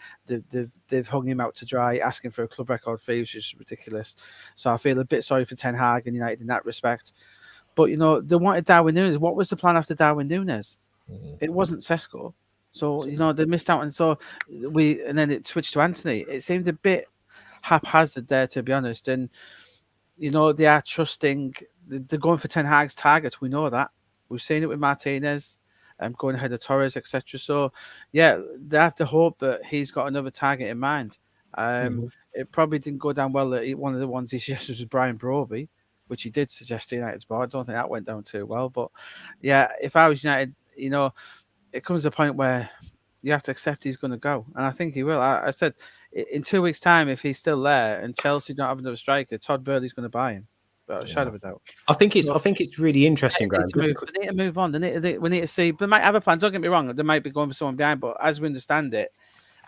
They've hung him out to dry, asking for a club record fee, which is ridiculous. So I feel a bit sorry for Ten Hag and United in that respect. But, they wanted Darwin Núñez. What was the plan after Darwin Núñez? It wasn't Sesko. So, they missed out. And so and then it switched to Anthony. It seemed a bit haphazard there, to be honest. And, they are trusting, they're going for Ten Hag's targets. We know that. We've seen it with Martinez, going ahead of Torres, etc. So, yeah, they have to hope that he's got another target in mind. It probably didn't go down well. One of the ones he suggested was Brian Broby, which he did suggest to United's board. I don't think that went down too well. But yeah, if I was United, it comes to a point where you have to accept he's going to go. And I think he will. I said, in 2 weeks' time, if he's still there and Chelsea don't have another striker, Todd Boehly's going to buy him. Without a shadow of a doubt. I think it's really interesting, Graeme. They need to move on. We need to see. They might have a plan. Don't get me wrong. They might be going for someone behind. But as we understand it,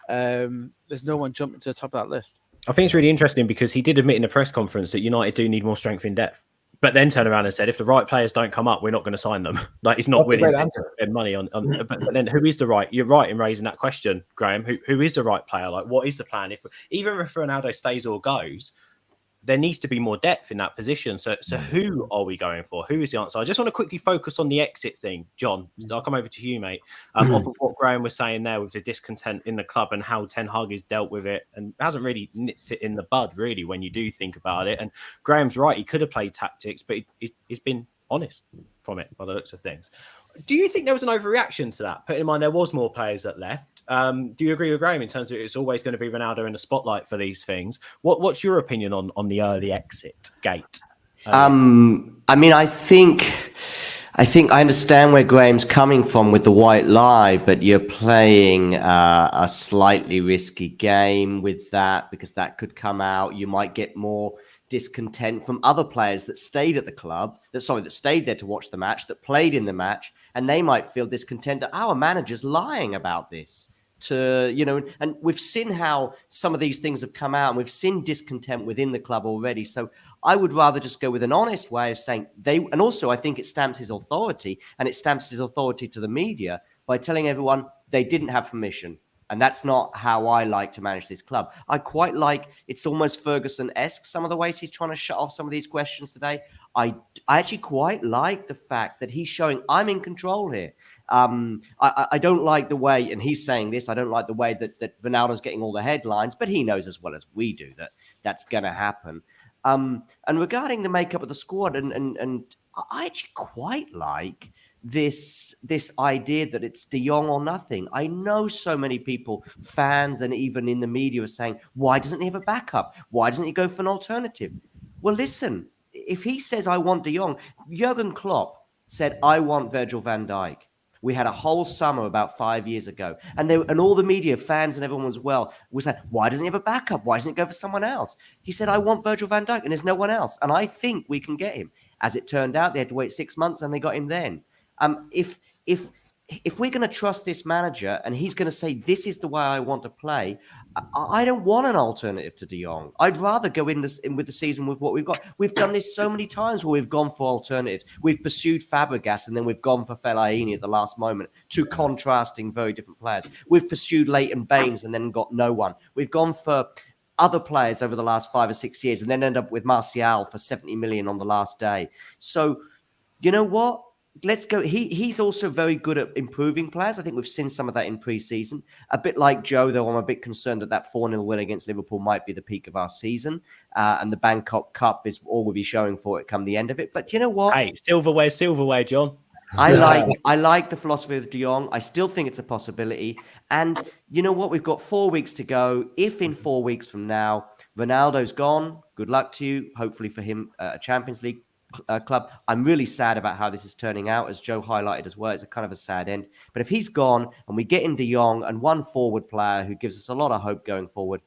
there's no one jumping to the top of that list. I think it's really interesting because he did admit in a press conference that United do need more strength in depth. but then turn around and said, if the right players don't come up, we're not going to sign them. Like, he's not That's a willing great to answer. spend money on. But then, who is the right? You're right in raising that question, Graeme. Who is the right player? Like, what is the plan? Even if Ronaldo stays or goes, there needs to be more depth in that position. So who are we going for? Who is the answer? I just want to quickly focus on the exit thing, John. I'll come over to you, mate. Off of what Graeme was saying there with the discontent in the club and how Ten Hag has dealt with it and hasn't really nipped it in the bud, really, when you do think about it. And Graham's right. He could have played tactics, but he's been honest from it by the looks of things. Do you think there was an overreaction to that? Putting in mind there was more players that left. Do you agree with Graeme in terms of it's always going to be Ronaldo in the spotlight for these things? What's your opinion on the early exit gate? I mean, I think I understand where Graham's coming from with the white lie, but you're playing a slightly risky game with that because that could come out. You might get more discontent from other players that stayed at the club, that stayed there to watch the match, that played in the match, and they might feel discontent that our manager's lying about this. And we've seen how some of these things have come out, and we've seen discontent within the club already. So I would rather just go with an honest way of saying and also I think it stamps his authority, and it stamps his authority to the media by telling everyone they didn't have permission. And that's not how I like to manage this club. I quite like, it's almost Ferguson-esque, some of the ways he's trying to shut off some of these questions today. I actually quite like the fact that he's showing I'm in control here. I don't like the way, and he's saying this, I don't like the way that Ronaldo's getting all the headlines, but he knows as well as we do that that's going to happen. And regarding the makeup of the squad, and I actually quite like this idea that it's De Jong or nothing. I know so many people, fans, and even in the media are saying, why doesn't he have a backup? Why doesn't he go for an alternative? Well, listen, if he says, I want De Jong, Jurgen Klopp said, I want Virgil van Dijk. We had a whole summer about 5 years ago. And all the media, fans and everyone as well, was like, why doesn't he have a backup? Why doesn't he go for someone else? He said, I want Virgil van Dijk, and there's no one else. And I think we can get him. As it turned out, they had to wait 6 months, and they got him then. If we're going to trust this manager and he's going to say, this is the way I want to play, I don't want an alternative to De Jong. I'd rather go in with the season with what we've got. We've done this so many times where we've gone for alternatives. We've pursued Fabregas and then we've gone for Fellaini at the last moment. Two contrasting, very different players. We've pursued Leighton Baines and then got no one. We've gone for other players over the last 5 or 6 years and then end up with Martial for 70 million on the last day. So, you know what? Let's go. He's also very good at improving players. I think we've seen some of that in pre-season. A bit like Joe, though, I'm a bit concerned that 4-0 win against Liverpool might be the peak of our season. And the Bangkok Cup is all we'll be showing for it come the end of it. But you know what? Hey, silverware, John. I like the philosophy of De Jong. I still think it's a possibility. And you know what? We've got 4 weeks to go. If in 4 weeks from now, Ronaldo's gone, good luck to you. Hopefully for him, a Champions League club. I'm really sad about how this is turning out, as Joe highlighted as well. It's a kind of a sad end. But if he's gone and we get in De Jong and one forward player who gives us a lot of hope going forward,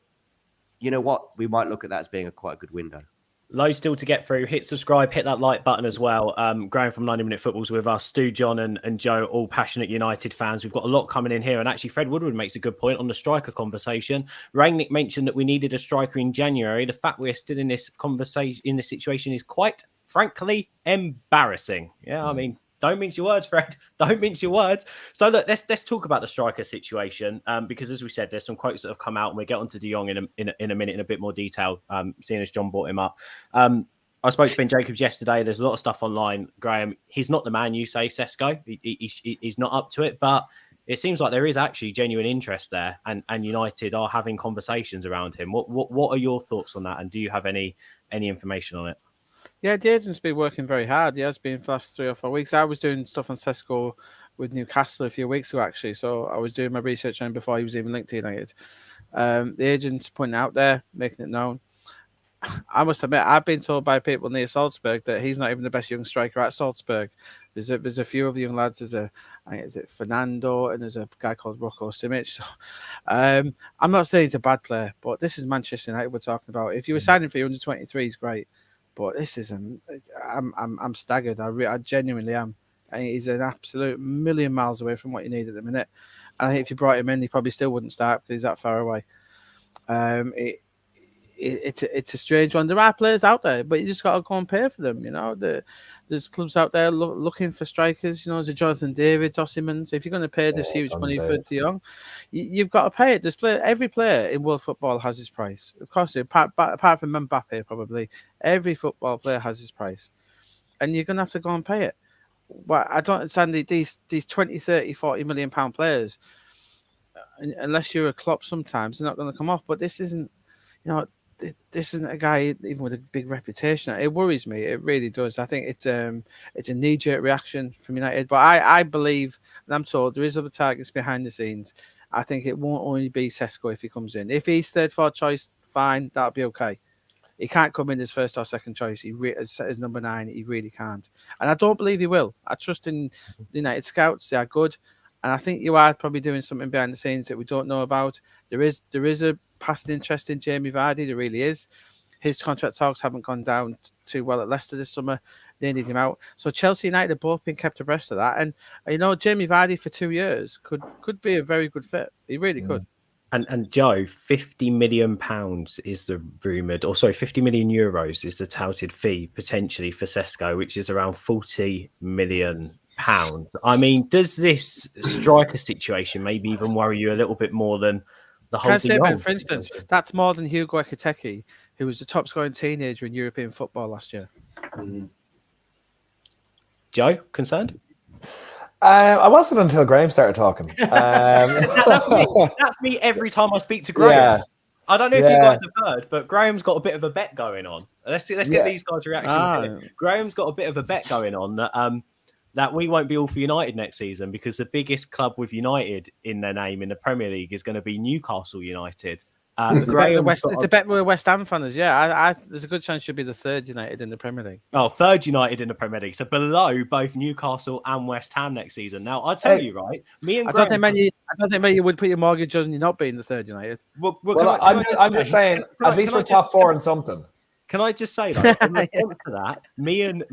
you know what? We might look at that as being quite a good window. Loads still to get through. Hit subscribe, hit that like button as well. Graeme from 90 Minute Football's with us. Stu, John and Joe, all passionate United fans. We've got a lot coming in here. And actually, Fred Woodward makes a good point on the striker conversation. Rangnick mentioned that we needed a striker in January. The fact we're still in this conversation, in this situation, is quite frankly embarrassing. Yeah, I mean, don't mince your words, Fred. Don't mince your words. So look, let's talk about the striker situation, because as we said, there's some quotes that have come out, and we'll get onto De Jong in a minute in a bit more detail, seeing as John brought him up. I spoke to Ben Jacobs yesterday. There's a lot of stuff online, Graeme. He's not the man you say, Sesko. He's not up to it, but it seems like there is actually genuine interest there, and United are having conversations around him. What are your thoughts on that, and do you have any information on it? Yeah, the agent's been working very hard. He has been for the last 3 or 4 weeks. I was doing stuff on Sesko with Newcastle a few weeks ago, actually. So I was doing my research on him before he was even linked to United. The agent's putting it out there, making it known. I must admit, I've been told by people near Salzburg that he's not even the best young striker at Salzburg. There's a few of the young lads. Is it Fernando, and there's a guy called Rocco Simic. So, I'm not saying he's a bad player, but this is Manchester United we're talking about. If you were signing for under 23, he's great. But this isn't. I'm staggered. I genuinely am. He's an absolute million miles away from what you need at the minute. And I think if you brought him in, he probably still wouldn't start because he's that far away. it's a strange one. There are players out there, but you just got to go and pay for them. There's clubs out there looking for strikers. There's a Jonathan David, Osimhen. So if you're going to pay this huge money for De Jong, you've got to pay it. Every player in world football has his price. Of course, apart from Mbappe, probably every football player has his price, and you're going to have to go and pay it. But I don't understand these 20, 30, 40 million pound players. Unless you're a Klopp, sometimes they're not going to come off. But this isn't, this isn't a guy even with a big reputation. It worries me. It really does. I think it's a knee-jerk reaction from United. But I believe, and I'm told, there is other targets behind the scenes. I think it won't only be Sesko if he comes in. If he's third, fourth choice, fine, that'll be okay. He can't come in as first or second choice. As number 9, he really can't. And I don't believe he will. I trust in the United scouts. They are good. And I think you are probably doing something behind the scenes that we don't know about. There is a past interest in Jamie Vardy. There really is. His contract talks haven't gone down too well at Leicester this summer. They need him out. So Chelsea United have both been kept abreast of that. And Jamie Vardy for 2 years could be a very good fit. He really could. And Joe, £50 million is the rumoured, or sorry, €50 million is the touted fee potentially for Sesko, which is around £40 million. I mean, does this striker situation maybe even worry you a little bit more than the whole thing? Ben, for instance, that's more than Hugo Ekitike, who was the top scoring teenager in European football last year. Joe, concerned? I wasn't until Graeme started talking. That's me every time I speak to Graeme. Yeah. I don't know if you guys have heard, but Graham's got a bit of a bet going on. Let's get these guys' reactions. Graham's got a bit of a bet going on that we won't be all for United next season, because the biggest club with United in their name in the Premier League is going to be Newcastle United. It's a bet with West Ham fans. There's a good chance you'll be the third United in the Premier League. Oh, third United in the Premier League, so below both Newcastle and West Ham next season. Now, I tell you, right, me and Graeme, I don't think you would put your mortgage on you not being the third United. I'm just saying, at least we're top 4 in something. Can I just say, though, in response to that, me and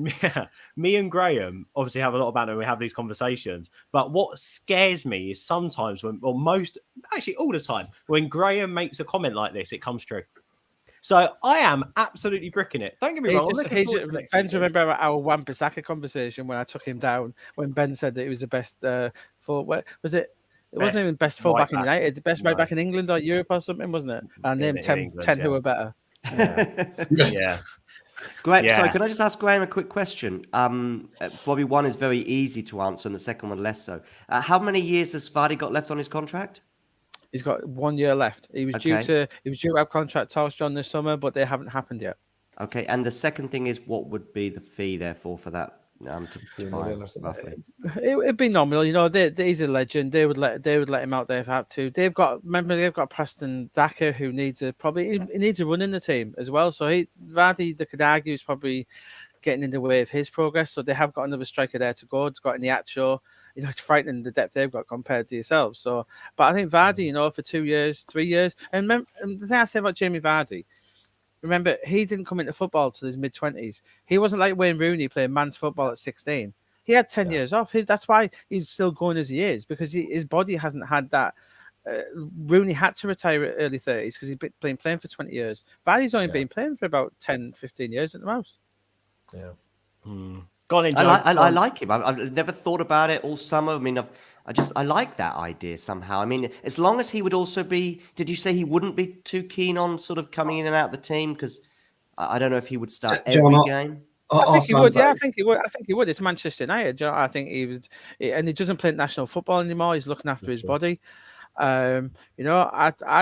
Graeme obviously have a lot of banter and we have these conversations. But what scares me is sometimes all the time, when Graeme makes a comment like this, it comes true. So I am absolutely bricking it. Don't get me wrong. Ben's remember our Wan-Bissaka conversation when I took him down, when Ben said that he was the best was it? It wasn't even best fullback in United, the best right back in England or Europe or something, wasn't it? And named 10 who were better. Yeah. Great. So can I just ask Graeme a quick question? Probably one is very easy to answer and the second one less so. How many years has Vardy got left on his contract? He's got 1 year left. He was due to have contract talks, John, this summer, but they haven't happened yet. Okay. And the second thing is, what would be the fee therefore for that? It'd be nominal, he's a legend. They would let him out there if they have to. They've got Preston Daka, who needs a run in the team as well. So Vardy, they could argue, is probably getting in the way of his progress. So they have got another striker there to go. They've got Niacho. It's frightening the depth they've got compared to yourselves. So, but I think Vardy, for 2 years, 3 years, and the thing I say about Jamie Vardy. Remember, he didn't come into football till his mid-20s. He wasn't like Wayne Rooney playing man's football at 16. He had 10 years off. That's why he's still going as he is, because his body hasn't had that. Rooney had to retire at early 30s because he'd been playing for 20 years. Vardy's only been playing for about 10, 15 years at the most. Yeah. Go on in, John. I like him. I've never thought about it all summer. I mean, I like that idea somehow. I mean, as long as he would also be, did you say he wouldn't be too keen on sort of coming in and out of the team? Because I don't know if he would start every game. I think he would. Yeah, I think he would. It's Manchester United. I think he would, and he doesn't play national football anymore. He's looking after his body. I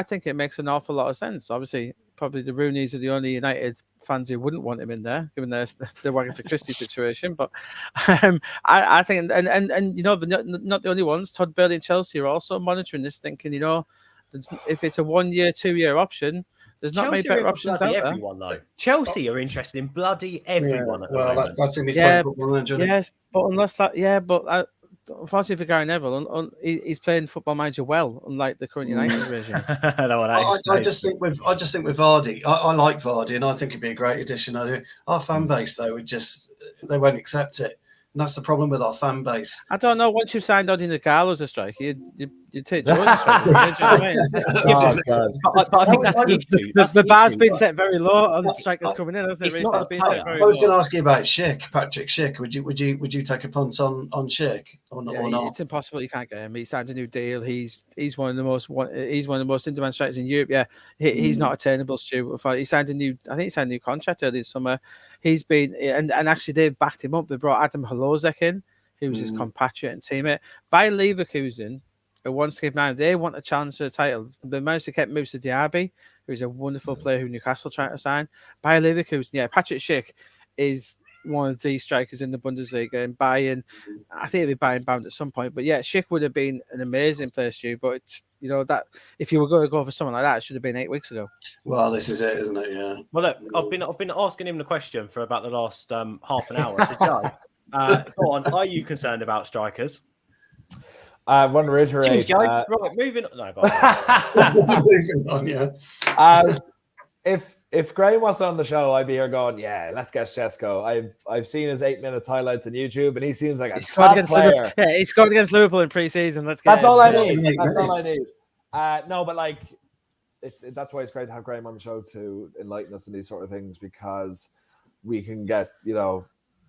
think it makes an awful lot of sense. Obviously, probably the Rooneys are the only United fans who wouldn't want him in there, given their Wagon for Christie situation. But I think, and not the only ones. Todd Bailey and Chelsea are also monitoring this, thinking, if it's a 1 year, 2 year option, there's not many better options out there. Though. Chelsea are interested in bloody everyone. That's in his football, yes, but unless that, unfortunately for Gary Neville, he's playing Football Manager well, unlike the current United regime. I just think with Vardy, I like Vardy, and I think he'd be a great addition. Our fan base, though, they won't accept it. And that's the problem with our fan base. I don't know. Once you've signed Odi Nagalo as a striker, you take George as a striker. Do you know what I mean? Oh, God. But I think that's the issue. That's The bar's issue. been set very low on strikers coming in, hasn't it? It's not It's a been player. set very I was going to low. ask you about Schick, Patrick Schick. Would you take a punt on Schick or not? Yeah, Or not? it's impossible. You can't get him. He signed a new deal. He's one of the most in-demand strikers in Europe. Yeah, he's not attainable, Stu. He signed a new contract earlier this summer. He's been and actually they've backed him up. They brought Adam Holozek in, who's his compatriot and teammate. Bayer Leverkusen, who wants to give now, they want a chance for the title. They managed to get Moussa Diaby, who's a wonderful player who Newcastle trying to sign. Bayer Leverkusen, yeah, Patrick Schick is one of the strikers in the Bundesliga, and Bayern, I think it'll be Bayern bound at some point. But yeah, Schick would have been an amazing player, Stu. But that if you were going to go for someone like that, it should have been 8 weeks ago. Well, this is it, isn't it? Yeah. Well, look, I've been asking him the question for about the last half an hour. So, Joe, go on. Are you concerned about strikers? I want to reiterate. Cheers, Joe. Right, moving on. No, go on. Moving on, yeah. If Graeme wasn't on the show, I'd be here going, yeah, let's get Šeško. I've seen his 8 minutes highlights on YouTube, and he seems like a top player. Yeah, he scored against Liverpool in pre-season. That's all I need. That's all I need. No, but like, that's why it's great to have Graeme on the show to enlighten us in these sort of things, because we can get,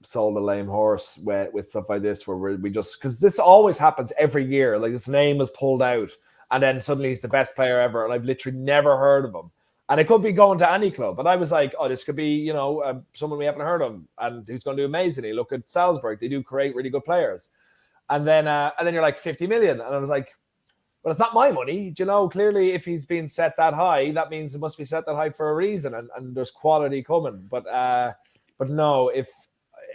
sold a lame horse with stuff like this, where we just, because this always happens every year. Like, this name is pulled out, and then suddenly he's the best player ever, and I've literally never heard of him. And it could be going to any club. But I was like, oh, this could be, someone we haven't heard of and who's going to do amazingly. Look at Salzburg. They do create really good players. And then you're like 50 million. And I was like, well, it's not my money. Clearly if he's being set that high, that means it must be set that high for a reason. And there's quality coming. But no, if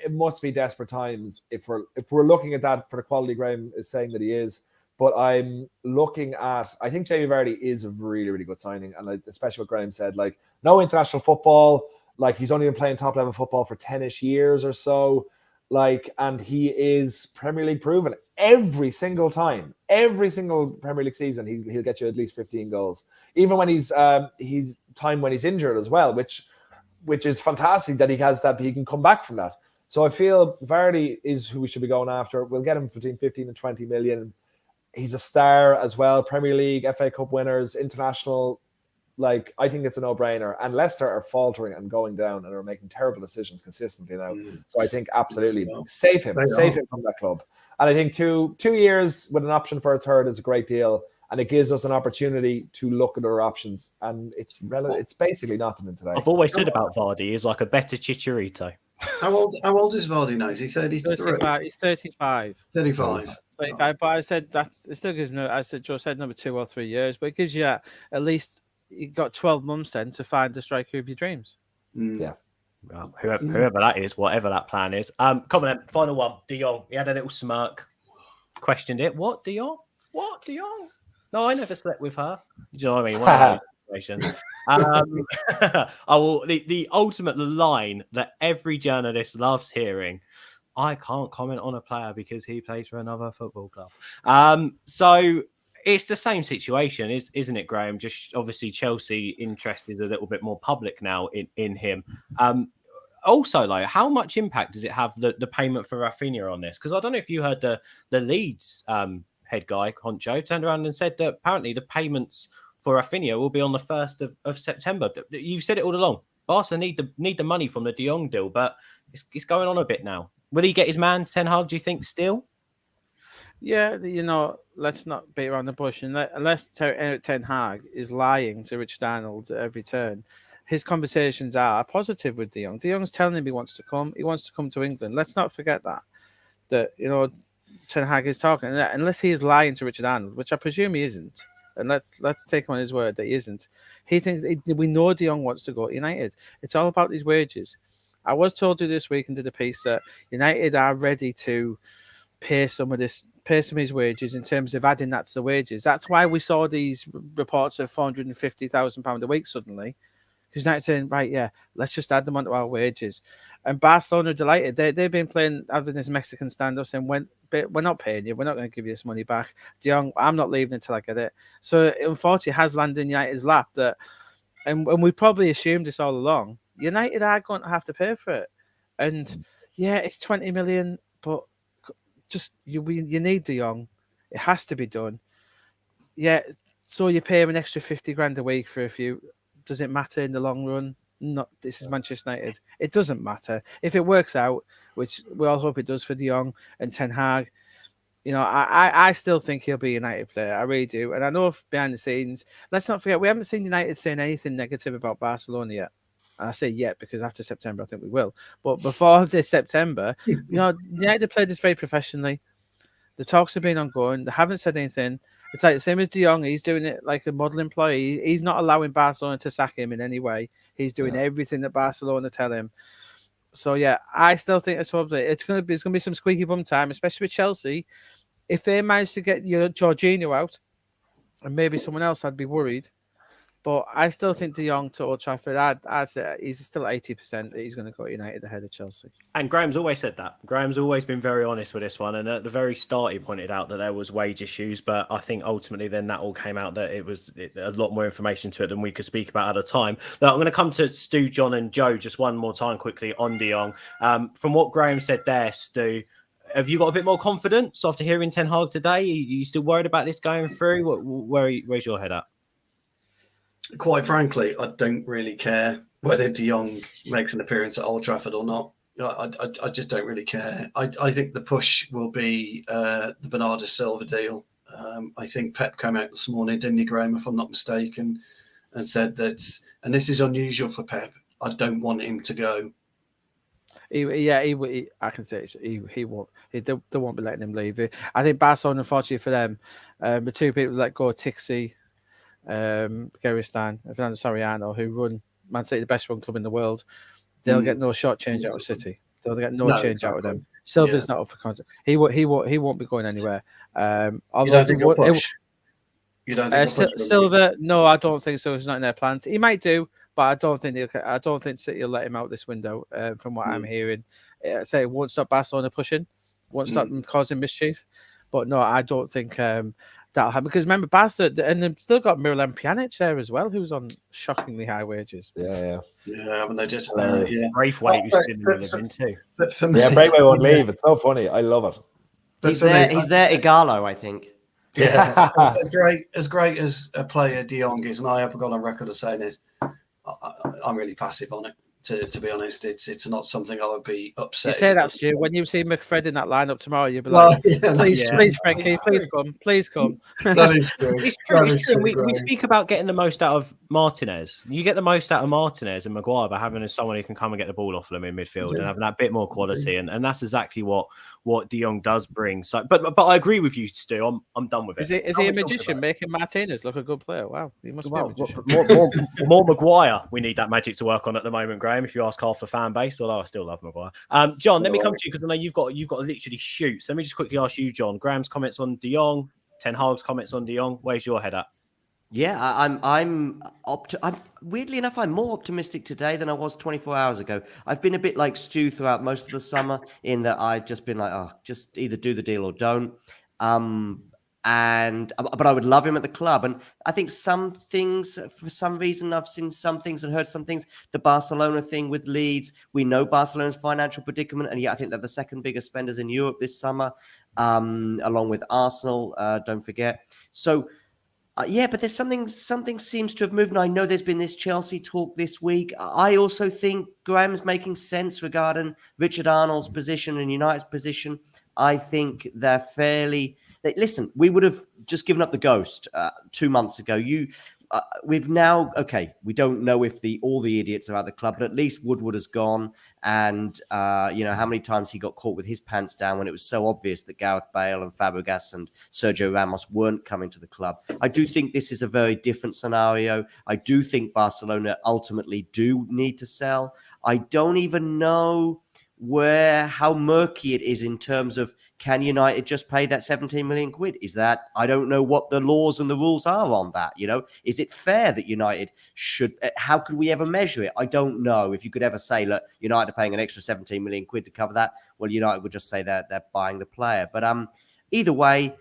it must be desperate times if we're looking at that for the quality Graeme is saying that he is. But I'm looking at, I think Jamie Vardy is a really, really good signing. And especially what Graeme said, like, no international football, like he's only been playing top level football for 10-ish years or so. Like, and he is Premier League proven every single time, every single Premier League season, he'll get you at least 15 goals. Even when he's time when he's injured as well, which is fantastic that he has that, he can come back from that. So I feel Vardy is who we should be going after. We'll get him between 15 and 20 million. He's a star as well. Premier League, FA Cup winners, international. Like, I think it's a no-brainer. And Leicester are faltering and going down and are making terrible decisions consistently now. So I think absolutely save him from that club. And I think two years with an option for a third is a great deal. And it gives us an opportunity to look at other options. And it's basically nothing in today. I've always said about Vardy, he's like a better Chicharito. How old is Vardy now? Is he 33? He's 35. 35. But I said it still gives me. I said Joe said number 2 or 3 years, but it gives you at least you got 12 months then to find the striker of your dreams. Yeah. Well, whoever that is, whatever that plan is. Come on then, final one. De Jong. He had a little smirk, questioned it. What, De Jong? What, De Jong? No, I never slept with her. Do you know what I mean? One of those situations. The ultimate line that every journalist loves hearing. I can't comment on a player because he plays for another football club. So it's the same situation, isn't it, Graeme? Just obviously Chelsea interest is a little bit more public now in him. Also, like, how much impact does it have the payment for Rafinha on this? Because I don't know if you heard the Leeds head guy, Concho, turned around and said that apparently the payments for Rafinha will be on the 1st of September. You've said it all along. Barca need the money from the De Jong deal, but it's going on a bit now. Will he get his man, Ten Hag, do you think, still? Yeah, let's not beat around the bush. Unless Ten Hag is lying to Richard Arnold at every turn, his conversations are positive with De Jong. De Jong's telling him he wants to come. He wants to come to England. Let's not forget that Ten Hag is talking. Unless he is lying to Richard Arnold, which I presume he isn't. And let's take him on his word that he isn't. He thinks we know De Jong wants to go to United. It's all about his wages. I was told you this week and did a piece that United are ready to pay some of his wages in terms of adding that to the wages. That's why we saw these reports of £450,000 a week suddenly. Because United saying, right, yeah, let's just add them onto our wages. And Barcelona are delighted. They've been having this Mexican standoff saying, we're not paying you. We're not going to give you this money back. De Jong, I'm not leaving until I get it. So unfortunately, it has landed in United's lap and we probably assumed this all along. United are going to have to pay for it. And yeah, it's 20 million but just you need De Jong. It has to be done. Yeah, so you pay him an extra 50 grand a week for a few. Does it matter in the long run? Not. This is Manchester United. It doesn't matter if it works out, which we all hope it does for De Jong and Ten Hag. You know, I still think he'll be a United player. I really do. And I know behind the scenes, let's not forget, we haven't seen United saying anything negative about Barcelona yet. And I say yet because after September, I think we will. But before this September, you know, United played this very professionally. The talks have been ongoing. They haven't said anything. It's like the same as De Jong. He's doing it like a model employee. He's not allowing Barcelona to sack him in any way. He's doing everything that Barcelona tell him. So yeah, I still think it's gonna be some squeaky bum time, especially with Chelsea. If they manage to get Jorginho out and maybe someone else, I'd be worried. But I still think De Jong to Old Trafford, I'd say he's still 80% that he's going to go United ahead of Chelsea. And Graham's always said that. Graham's always been very honest with this one. And at the very start, he pointed out that there was wage issues. But I think ultimately then that all came out that it was a lot more information to it than we could speak about at a time. Now, I'm going to come to Stu, John and Joe just one more time quickly on De Jong. From what Graham said there, Stu, have you got a bit more confidence after hearing Ten Hag today? Are you still worried about this going through? Where's your head at? Quite frankly, I don't really care whether De Jong makes an appearance at Old Trafford or not. I just don't really care. I think the push will be the Bernardo Silva deal. I think Pep came out this morning, didn't he, Graeme, if I'm not mistaken, and said that, and this is unusual for Pep, I don't want him to go. I can say he won't. They won't be letting him leave. I think Barcelona, unfortunately for them, the two people let go, Tixi, Geristan, Fernando Soriano, who run Man City, the best run club in the world, they'll get no short change out of City. They'll get no change out of them. Silva's not up for contract. He won't be going anywhere. Although you don't think he'll push? You don't think Silva? No, I don't think so. He's not in their plans. He might do, but I don't think City will let him out this window. From what I'm hearing, say it won't stop Barcelona pushing, won't stop them causing mischief. But no, I don't think that'll happen. Because remember, Barca, and they've still got Miralem Pjanic there as well, who's on shockingly high wages. Yeah. I mean, they just Braithwaite, who's still living too. But for me, Braithwaite won't leave. It's so funny. I love it. But he's there, Igalo, I think. Yeah, as great as a player De Jong is, and I have gone on record as saying is, I'm really passive on it. To be honest, it's not something I would be upset. You say that, Stu. When you see McFred in that lineup tomorrow, you'll be like, please, Frankie, please come. That is true. It's true. We speak about getting the most out of Martinez. You get the most out of Martinez and Maguire by having someone who can come and get the ball off them in midfield and having that bit more quality. And that's exactly what De Jong does bring. So, but I agree with you, Stu. I'm done with it. Is he a magician making Martinez look a good player? Wow, he must be a magician. More Maguire. We need that magic to work on at the moment, Graeme. If you ask half the fan base, although I still love Maguire. John, let me come to you because I know you've got to literally shoot. So let me just quickly ask you, John. Graham's comments on De Jong, Ten Hag's comments on De Jong. Where's your head at? Yeah, I'm weirdly enough, I'm more optimistic today than I was 24 hours ago. I've been a bit like Stu throughout most of the summer in that I've just been like, just either do the deal or don't. But I would love him at the club. And I think some things, for some reason, I've seen some things and heard some things. The Barcelona thing with Leeds, we know Barcelona's financial predicament. And I think they're the second biggest spenders in Europe this summer, along with Arsenal, don't forget. So, but there's something seems to have moved. And I know there's been this Chelsea talk this week. I also think Graham's making sense regarding Richard Arnold's position and United's position. I think they're fairly... Listen, we would have just given up the ghost 2 months ago. We've now, we don't know if all the idiots are at the club, but at least Woodward has gone. And, how many times he got caught with his pants down when it was so obvious that Gareth Bale and Fabregas and Sergio Ramos weren't coming to the club. I do think this is a very different scenario. I do think Barcelona ultimately do need to sell. I don't even know how murky it is in terms of can United just pay that 17 million quid? Is that, I don't know what the laws and the rules are on that. Is it fair that United should, how could we ever measure it? I don't know. If you could ever say, look, United are paying an extra 17 million quid to cover that, well, United would just say that they're buying the player. But either way,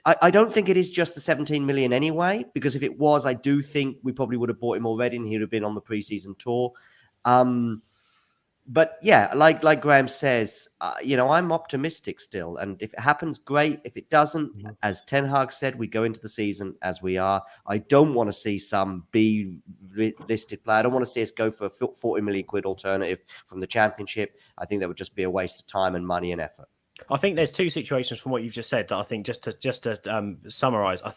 I don't think it is just the 17 million anyway, because if it was, I do think we probably would have bought him already and he would have been on the preseason tour. But yeah, like Graeme says, I'm optimistic still. And if it happens, great. If it doesn't, as Ten Hag said, we go into the season as we are. I don't want to see some B-listed player. I don't want to see us go for a 40 million quid alternative from the Championship. I think that would just be a waste of time and money and effort. I think there's two situations from what you've just said that I think just to summarise. I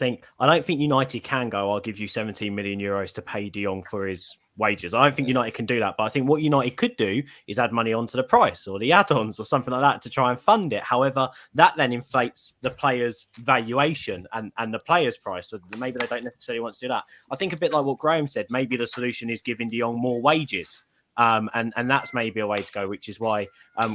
don't think United can go, I'll give you 17 million euros to pay De Jong for his wages. I don't think United can do that. But I think what United could do is add money onto the price or the add-ons or something like that to try and fund it. However, that then inflates the player's valuation and the player's price. So maybe they don't necessarily want to do that. I think a bit like what Graeme said, maybe the solution is giving De Jong more wages. And that's maybe a way to go, which is why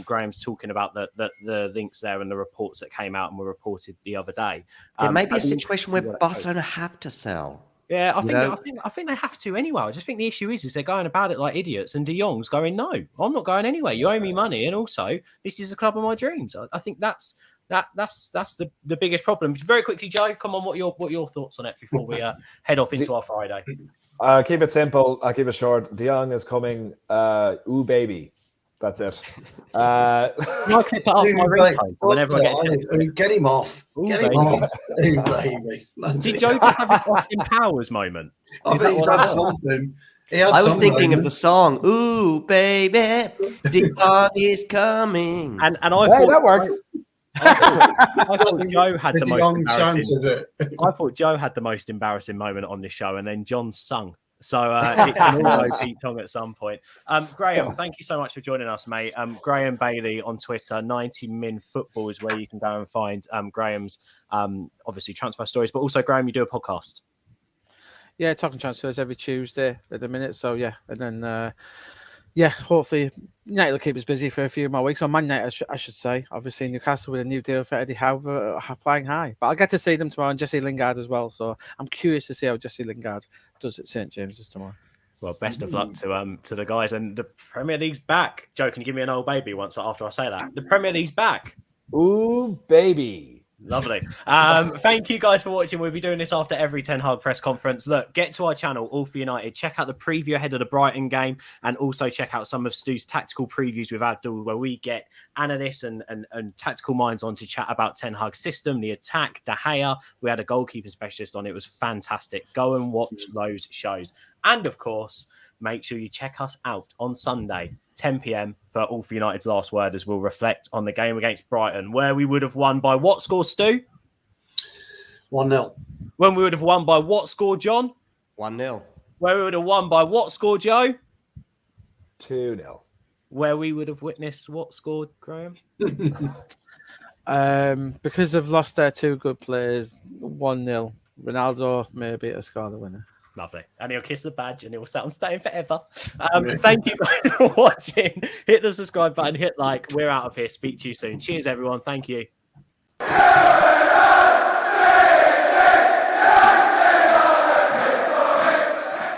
Graham's talking about the links there and the reports that came out and were reported the other day. There may be a situation where Barcelona have to sell. Yeah, I think they have to anyway. I just think the issue is they're going about it like idiots, and De Jong's going, no, I'm not going anywhere. You owe me money, and also this is the club of my dreams. I think that's the biggest problem. Very quickly, Joe, come on, what are your thoughts on it before we head off into our Friday? I'll keep it simple. I'll keep it short. De Jong is coming. Ooh, baby. That's it. I click that off my ringtone whenever I get him off. Get him off. Ooh, baby. Did Joe just have his Austin Powers moment? I think he's had something. I was thinking of the song, Ooh, baby, De Jong is coming. And I thought that works. I thought Joe had the most embarrassing. Chance, I thought Joe had the most embarrassing moment on this show, and then John sung. So it can all go Pete Tong at some point. Graeme, thank you so much for joining us, mate. Graeme Bailey on Twitter, 90 Min Football is where you can go and find Graeme's obviously transfer stories, but also Graeme, you do a podcast. Yeah, talking transfers every Tuesday at the minute. So yeah, and then hopefully United will keep us busy for a few more weeks. On Man United, I should say. Obviously, Newcastle with a new deal for Eddie Howe flying high. But I'll get to see them tomorrow, and Jesse Lingard as well. So I'm curious to see how Jesse Lingard does at St James's tomorrow. Well, best of luck to the guys. And the Premier League's back. Joe, can you give me an old baby once after I say that? The Premier League's back. Ooh, baby. Lovely. Thank you guys for watching. We'll be doing this after every Ten Hag press conference. Look, get to our channel, All for United. Check out the preview ahead of the Brighton game, and also check out some of Stu's tactical previews with Abdul, where we get analysts and tactical minds on to chat about Ten Hag's system, the attack, De Gea. We had a goalkeeper specialist on. It was fantastic. Go and watch those shows. And of course, make sure you check us out on Sunday, 10 p.m. for All for United's Last Word, as we'll reflect on the game against Brighton, where we would have won by what score, Stu? 1-0. When we would have won by what score, John? 1-0. Where we would have won by what score, Joe? 2-0. Where we would have witnessed what scored, Graeme? Because they've lost their two good players, 1-0. Ronaldo maybe to score the winner. Lovely. And he'll kiss the badge and he'll say, I'm staying forever. Thank you guys for watching. Hit the subscribe button, hit like. We're out of here. Speak to you soon. Cheers, everyone. Thank you.